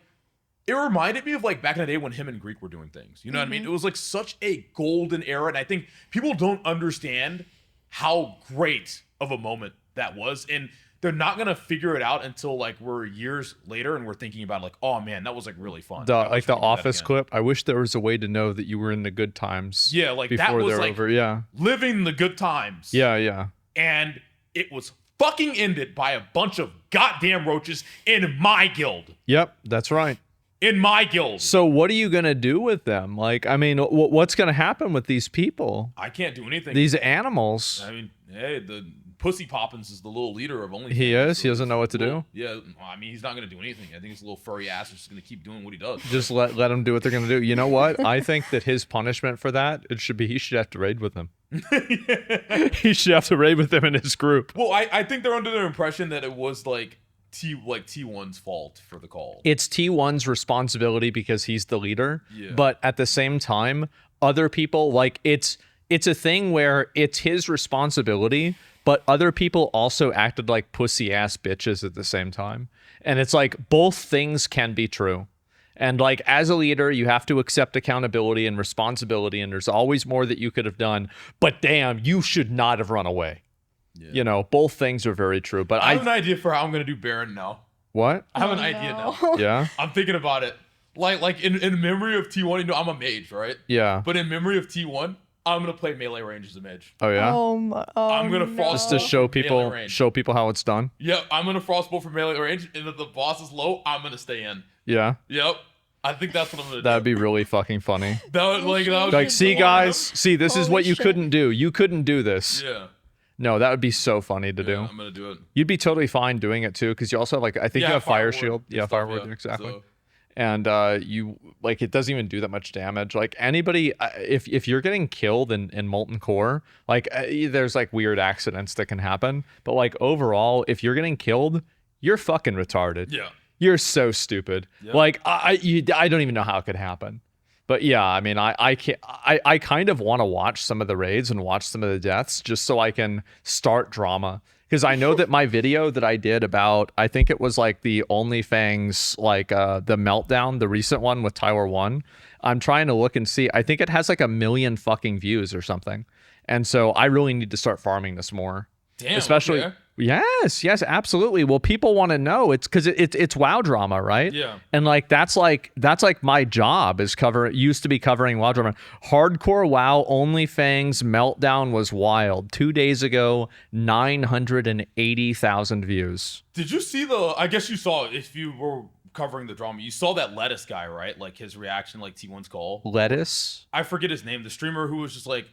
it reminded me of like back in the day when him and Greek were doing things. You know what I mean? It was like such a golden era, and I think people don't understand how great of a moment that was, and they're not gonna figure it out until like we're years later and we're thinking about like, oh man, that was like really fun. I wish Like the we could do that Office again. clip. I wish there was a way to know that you were in the good times. Yeah, like before that was they're like over. Yeah. living the good times. Yeah. And it was fucking ended by a bunch of goddamn roaches in my guild. Yep, that's right. In my guild. So what are you gonna do with them? Like, I mean, what's gonna happen with these people? I can't do anything. These animals. I mean, hey, the Pussy Poppins is the little leader of OnlyFangs. He is? so He doesn't know what to little- do? Yeah, well, I mean, he's not going to do anything. I think his little furry ass is just going to keep doing what he does. Just let them do what they're gonna do. You know what? I think that his punishment for that he should have to raid with them. He should have to raid with them in his group. Well, I think they're under the impression that it was like T1's fault for the call. It's T1's responsibility because he's the leader. Yeah. But at the same time, other people, like, it's a thing where it's his responsibility, but other people also acted like pussy ass bitches at the same time. And it's like both things can be true. And like as a leader, you have to accept accountability and responsibility, and there's always more that you could have done. But damn, you should not have run away. Yeah. You know, both things are very true. But I have an idea for how I'm going to do Baron now. what? I have an idea now. Yeah. I'm thinking about it. Like in memory of T1, you know, I'm a mage, right? Yeah. But in memory of T1, I'm going to play melee range as a mage. Oh yeah. I'm gonna fall- Just to show Melee range. people how it's done. Yep, I'm going to frostbolt for melee range, and if the boss is low, I'm going to stay in. Yeah. Yep. I think that's what I'm going to do. That'd be really fucking funny. That would, that would Like, be see, so guys, awesome. see, this is Holy what you shit. couldn't do. You couldn't do this. Yeah. No, that would be so funny to do. I'm going to do it. You'd be totally fine doing it too, because you also have like I think you have fire shield. and Yeah, stuff, fire ward, yeah. exactly. So, And you like it doesn't even do that much damage. Like anybody, if you're getting killed in molten core, like there's like weird accidents that can happen. But like overall, if you're getting killed, you're fucking retarded. yeah. You're so stupid. Yeah. Like I don't even know how it could happen. But yeah, I mean, I can't. I kind of want to watch some of the raids and watch some of the deaths just so I can start drama. Because I know that my video that I did about, I think it was like the OnlyFangs, like the meltdown, the recent one with Tyler 1. I'm trying to look and see. I think it has like 1 million fucking views or something. And so I really need to start farming this more. Damn. Especially, okay. yes, absolutely. Well, people want to know. It's because it's WoW drama, right? Yeah. And like that's like my job is used to be covering WoW drama. Hardcore WoW OnlyFangs meltdown was wild. 2 days ago, 980,000 views. Did you see I guess you saw it if you were covering the drama. You saw that lettuce guy, right? Like his reaction, like T1's call. Lettuce. I forget his name. The streamer who was just like,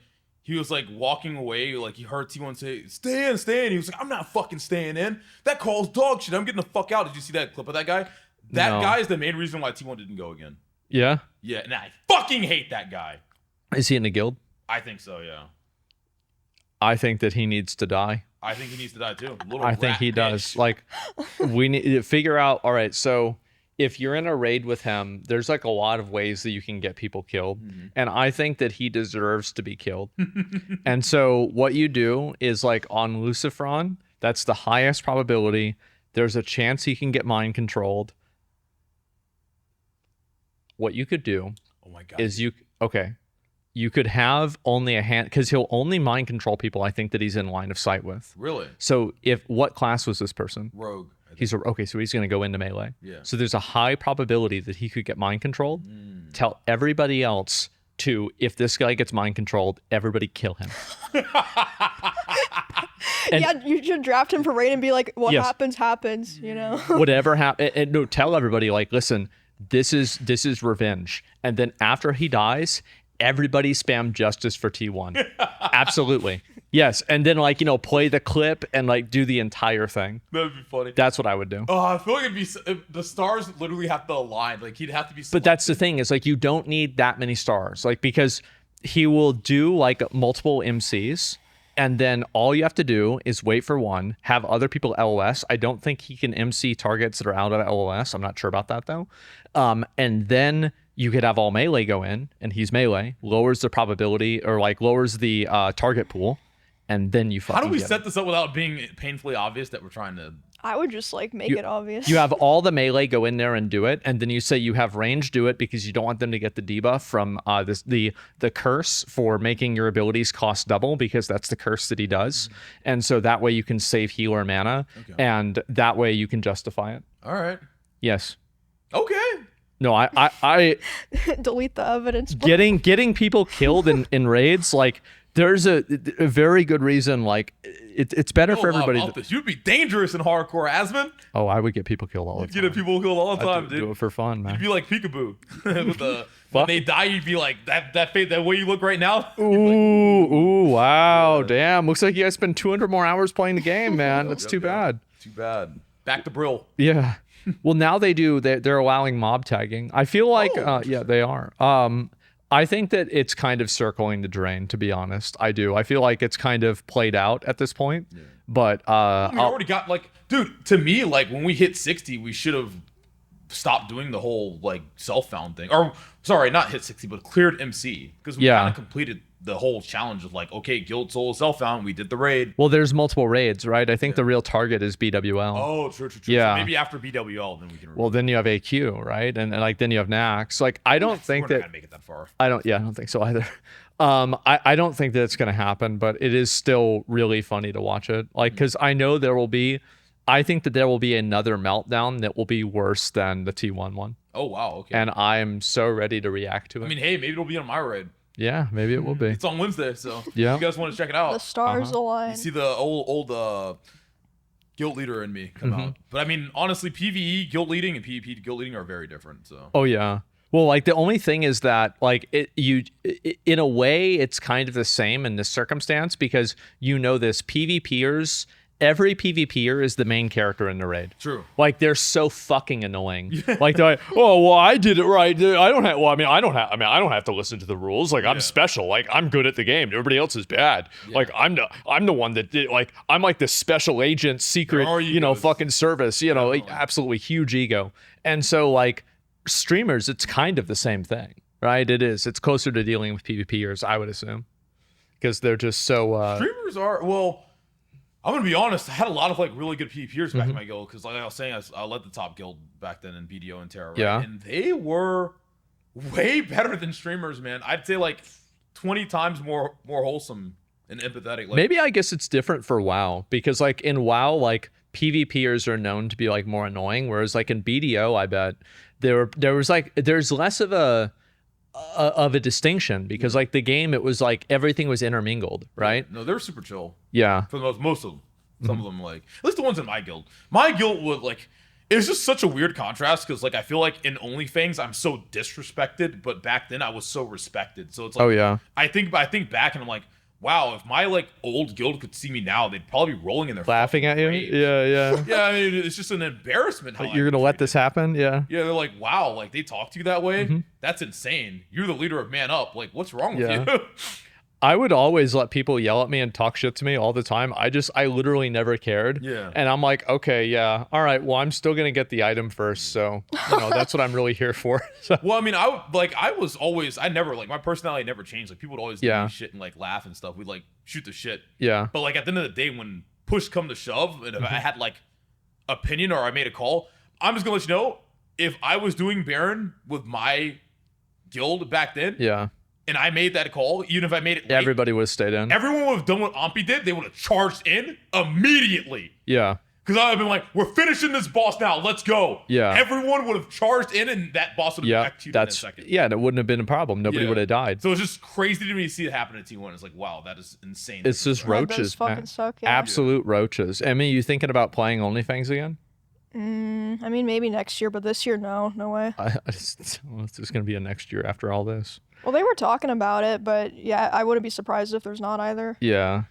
he was like walking away, like he heard T1 say, stay in. He was like, I'm not fucking staying in. That call's dog shit. I'm getting the fuck out. Did you see that clip of that guy? That No. guy is the main reason why T1 didn't go again. Yeah. Yeah, and I fucking hate that guy. Is he in a guild? I think so, yeah. I think that he needs to die. I think he needs to die too. Little I think rat he bitch. does. Like, we need to figure out. All right, so if you're in a raid with him, there's like a lot of ways that you can get people killed, and I think that he deserves to be killed. And so what you do is like on Lucifron, that's the highest probability. There's a chance he can get mind controlled. What you could do Oh my god. is you could have only a hand, because he'll only mind control people I think that he's in line of sight with. Really? So what class was this person? Rogue. I think. He's okay, so he's going to go into melee. Yeah. So there's a high probability that he could get mind controlled. Tell everybody else to, if this guy gets mind controlled, everybody kill him. And- yeah, you should draft him for raid and be like, what Yes. happens, you know? Whatever happens, and no, tell everybody like, listen, this is revenge. And then after he dies, everybody spam justice for T1. Absolutely. Yes. And then like, play the clip and like do the entire thing. That'd be funny. That's what I would do. Oh, I feel like the stars literally have to align. Like he'd have to be. But that's the thing is like, you don't need that many stars, like, because he will do like multiple MCs And then all you have to do is wait for one, have other people LOS. I don't think he can MC targets that are out of LOS. I'm not sure about that though. And then you could have all melee go in, and he's melee, lowers the probability or like lowers the target pool, and then you fucking How do we get set him. this up without being painfully obvious that we're trying to? I would just like make it obvious. You have all the melee go in there and do it, and then you say you have range do it because you don't want them to get the debuff from the curse for making your abilities cost double, because that's the curse that he does. And so that way you can save healer mana, and that way you can justify it. All right. Yes. Okay. No, I delete the evidence. getting people killed in raids, like there's a very good reason. Like it's better for everybody. You'd be dangerous in hardcore, Asmon. Oh, I would get people killed all the You'd time. get people killed all the time, I'd dude. do it for fun, man. You'd be like Peekaboo. With the when they die, you'd be like that way you look right now. Ooh, wow, damn. Looks like you guys spend 200 more hours playing the game, man. That's too bad. Too bad. Back to Brill. Yeah. Well, now they're allowing mob tagging. I feel like, yeah, they are. I think that it's kind of circling the drain, to be honest. I do. I feel like it's kind of played out at this point. Yeah. But we already got like, dude, to me, like when we hit 60, we should have stopped doing the whole like self-found thing. Or sorry, not hit 60, but cleared MC. Because we kind of completed the whole challenge of like, okay, guild soul self-found, we did the raid. Well, there's multiple raids, right? I think the real target is BWL. Oh, true. Yeah. So maybe after BWL, then we can. Well, then you have AQ, right? And like then you have Nax. Like I don't think we're that. Not gonna make it that far. I don't think so either. I don't think that it's gonna happen, but it is still really funny to watch it. Like, because I know I think that there will be another meltdown that will be worse than the T1 one. Oh wow, okay. And I'm so ready to react to it. I mean, hey, maybe it'll be on my raid. Yeah, maybe it will be. It's on Wednesday, so yeah. If you guys want to check it out. The stars align. You see the old guild leader in me come out. But I mean, honestly, PvE guild leading and PvP guild leading are very different. So. Oh yeah. Well, like the only thing is that like in a way it's kind of the same in this circumstance, because this PvPers. Every PvPer is the main character in the raid. True. Like they're so fucking annoying. Like they're like, oh well, I did it right. I don't have to listen to the rules. Like I'm special. Like I'm good at the game. Everybody else is bad. Yeah. Like I'm the one that did. Like I'm like the special agent, secret, fucking service. Like, absolutely huge ego. And so like streamers, it's kind of the same thing, right? It is. It's closer to dealing with PvPers, I would assume, because they're just so. Streamers are well. I'm gonna be honest. I had a lot of like really good PvPers back in my guild, because like I was saying, I led the top guild back then in BDO and Terra, right? Yeah. And they were way better than streamers, man. I'd say like 20 times more wholesome and empathetic. Like, maybe I guess it's different for WoW, because like in WoW, like PvPers are known to be like more annoying, whereas like in BDO, I bet there's less of a distinction, because like the game, it was like everything was intermingled, right? No, they're super chill. Yeah. For the most of them. Some of them, like, at least the ones in my guild. My guild would like, it was just such a weird contrast, because like I feel like in OnlyFangs I'm so disrespected, but back then I was so respected. So it's like, oh yeah, I think back and I'm like, wow, if my like old guild could see me now, they'd probably be rolling in their laughing at you. graves. Yeah. Yeah, I mean, it's just an embarrassment. How You're gonna let this happen? Yeah. Yeah, they're like, wow, like they talk to you that way. That's insane. You're the leader of Man Up. Like, what's wrong with you? I would always let people yell at me and talk shit to me all the time. I literally never cared. Yeah. And I'm like, okay, yeah, all right. Well, I'm still gonna get the item first, so that's what I'm really here for. So. Well, I mean, I never like my personality never changed. Like people would always give me shit and like laugh and stuff. We'd like shoot the shit. Yeah. But like at the end of the day, when push come to shove, and if I had like opinion or I made a call, I'm just gonna let you know, if I was doing Baron with my guild back then. Yeah. And I made that call, even if I made it late, everybody would have stayed in. Everyone would have done what Ompi did. They would have charged in immediately. Yeah. Because I would have been like, we're finishing this boss now. Let's go. Yeah. Everyone would have charged in, and that boss would have executed in a second. Yeah, and it wouldn't have been a problem. Nobody would have died. So it's just crazy to me to see it happen at T1. It's like, wow, that is insane. It's just roaches, fucking suck, yeah. Absolute roaches. Emmy, you thinking about playing OnlyFangs again? I mean, maybe next year, but this year, no way. It's just going to be a next year after all this. Well, they were talking about it, but yeah, I wouldn't be surprised if there's not either. Yeah.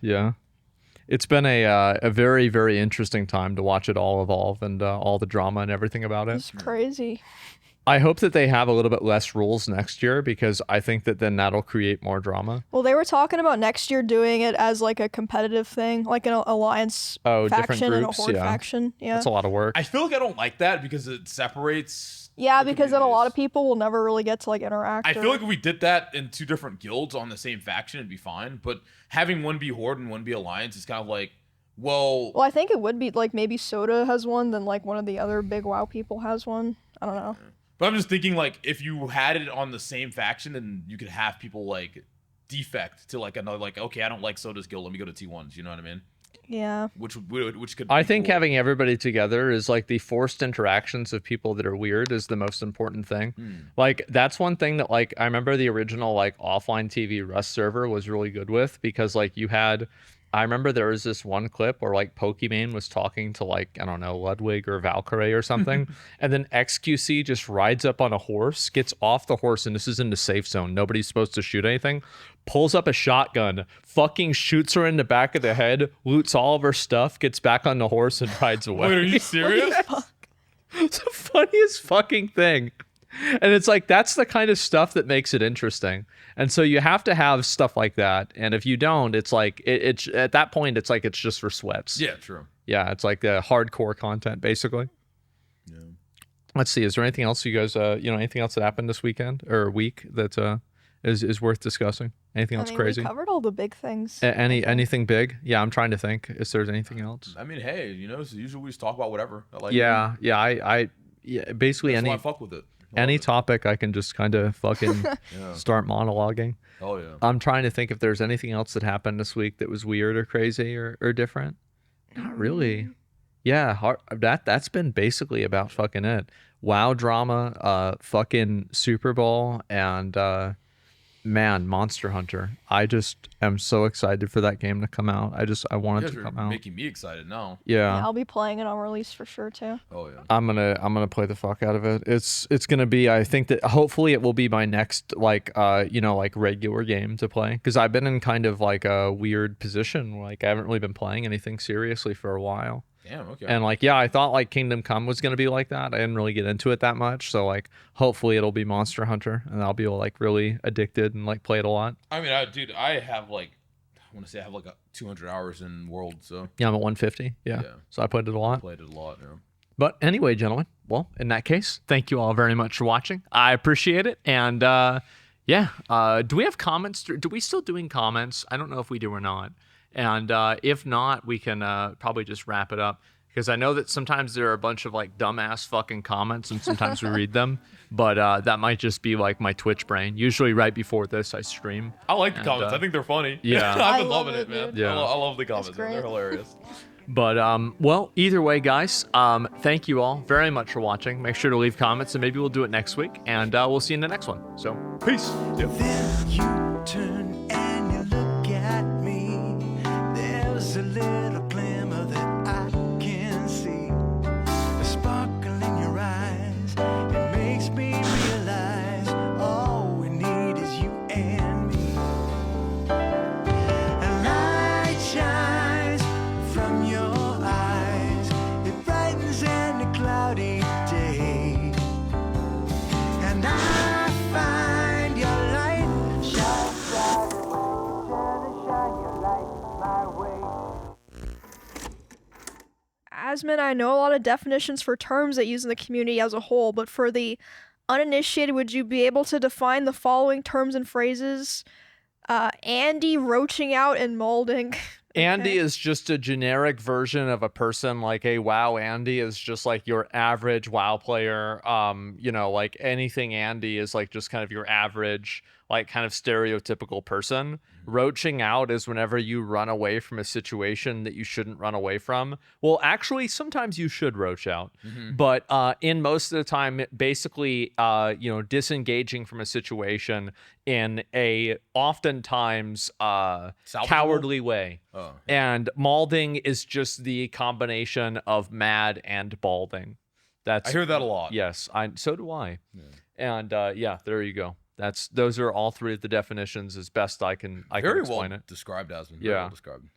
It's been a very, very interesting time to watch it all evolve and all the drama and everything about it. It's crazy. I hope that they have a little bit less rules next year because I think that then that'll create more drama. Well, they were talking about next year doing it as like a competitive thing, like an alliance Different faction and a groups, horde yeah. faction. Yeah. That's a lot of work. I feel like I don't like that because it separates. Yeah, the because then a lot of communities. people will never really get to like interact. I or- feel like if we did that in 2 different guilds on the same faction, it'd be fine. But having one be Horde and one be Alliance is kind of like, well, Well, I think it would be like maybe Soda has one, then like one of the other big WoW people has one. I don't know. but I'm just thinking like if you had it on the same faction, then you could have people like defect to like another, like, okay, I don't like Soda's guild, let me go to T1s. You know what I mean? Yeah. Which could. I be think cool. having everybody together is like the forced interactions of people that are weird is the most important thing. Like that's one thing that like I remember the original like offline TV Rust server was really good with because like you had I remember there was this one clip where like Pokimane was talking to like I don't know Ludwig or Valkyrie or something, and then XQC just rides up on a horse, gets off the horse, and this is in the safe zone. Nobody's supposed to shoot anything. Pulls up a shotgun, fucking shoots her in the back of the head, loots all of her stuff, gets back on the horse, and rides away. Wait, are you serious? It's the funniest fucking thing. And it's like that's the kind of stuff that makes it interesting. And so you have to have stuff like that. And if you don't, it's like it's at that point it's like it's just for sweats. Yeah, true. Yeah, it's like the hardcore content basically. Yeah. Let's see. Is there anything else you guys anything else that happened this weekend or week that is worth discussing? Anything else crazy? We covered all the big things. Anything big? Yeah, I'm trying to think. Is there anything else? I mean, hey, so usually we just talk about whatever. I like Yeah, basically That's why I any fuck with it. any topic I can just kind of fucking Yeah. start monologuing. Oh yeah. I'm trying to think if there's anything else that happened this week that was weird or crazy or different. Not really. Yeah, that's been basically about fucking it. WoW drama, fucking Super Bowl, and man, Monster Hunter. I just am so excited for that game to come out. I want it You guys to are come out. making me excited now. Yeah, I'll be playing it on release for sure too. Oh yeah. I'm gonna play the fuck out of it. It's gonna be. I think that hopefully it will be my next like regular game to play because I've been in kind of like a weird position. Like I haven't really been playing anything seriously for a while. Damn. Okay. And like I thought like Kingdom Come was gonna be like that. I didn't really get into it that much. So like hopefully it'll be Monster Hunter and I'll be like really addicted and like play it a lot. I mean, dude, I have like, I want to say I have like 200 hours in World, so Yeah, I'm at 150. Yeah. Yeah. So I played it a lot. played it a lot. Yeah. But anyway, gentlemen, well, in that case, thank you all very much for watching. I appreciate it. And do we have comments? Do we still doing comments? I don't know if we do or not. And if not, we can probably just wrap it up. Because I know that sometimes there are a bunch of like dumbass fucking comments and sometimes we read them. But that might just be like my Twitch brain. Usually right before this, I stream. I like the comments. I think they're funny. Yeah. I've been I love loving it, it, man. dude. Yeah. I love the comments. Man. They're great. hilarious. But well, either way, guys, thank you all very much for watching. Make sure to leave comments and maybe we'll do it next week. And we'll see you in the next one. So peace. Then you turn and you look at me. There's a little glimmer that I can see. A sparkle in your eyes. It makes me realize all we need is you and me. A light shines from your eyes. It brightens any cloudy day. And I find your light shine brighter when you shine your light my way. Asmon, I know a lot of definitions for terms that use in the community as a whole, but for the uninitiated, would you be able to define the following terms and phrases? Andy, roaching out, and molding. Andy Okay. is just a generic version of a person like a WoW Andy is just like your average WoW player. Like anything Andy is like just kind of your average, like kind of stereotypical person. Roaching out is whenever you run away from a situation that you shouldn't run away from. Well, actually, sometimes you should roach out, but in most of the time, basically, disengaging from a situation in a oftentimes Salvageable? cowardly way. Oh. And maulding is just the combination of mad and balding. That's I hear that a lot. Yes, so do I. And there you go. Those are all three of the definitions as best I can Very explain well it. described, Asmon. Very Yeah. well described.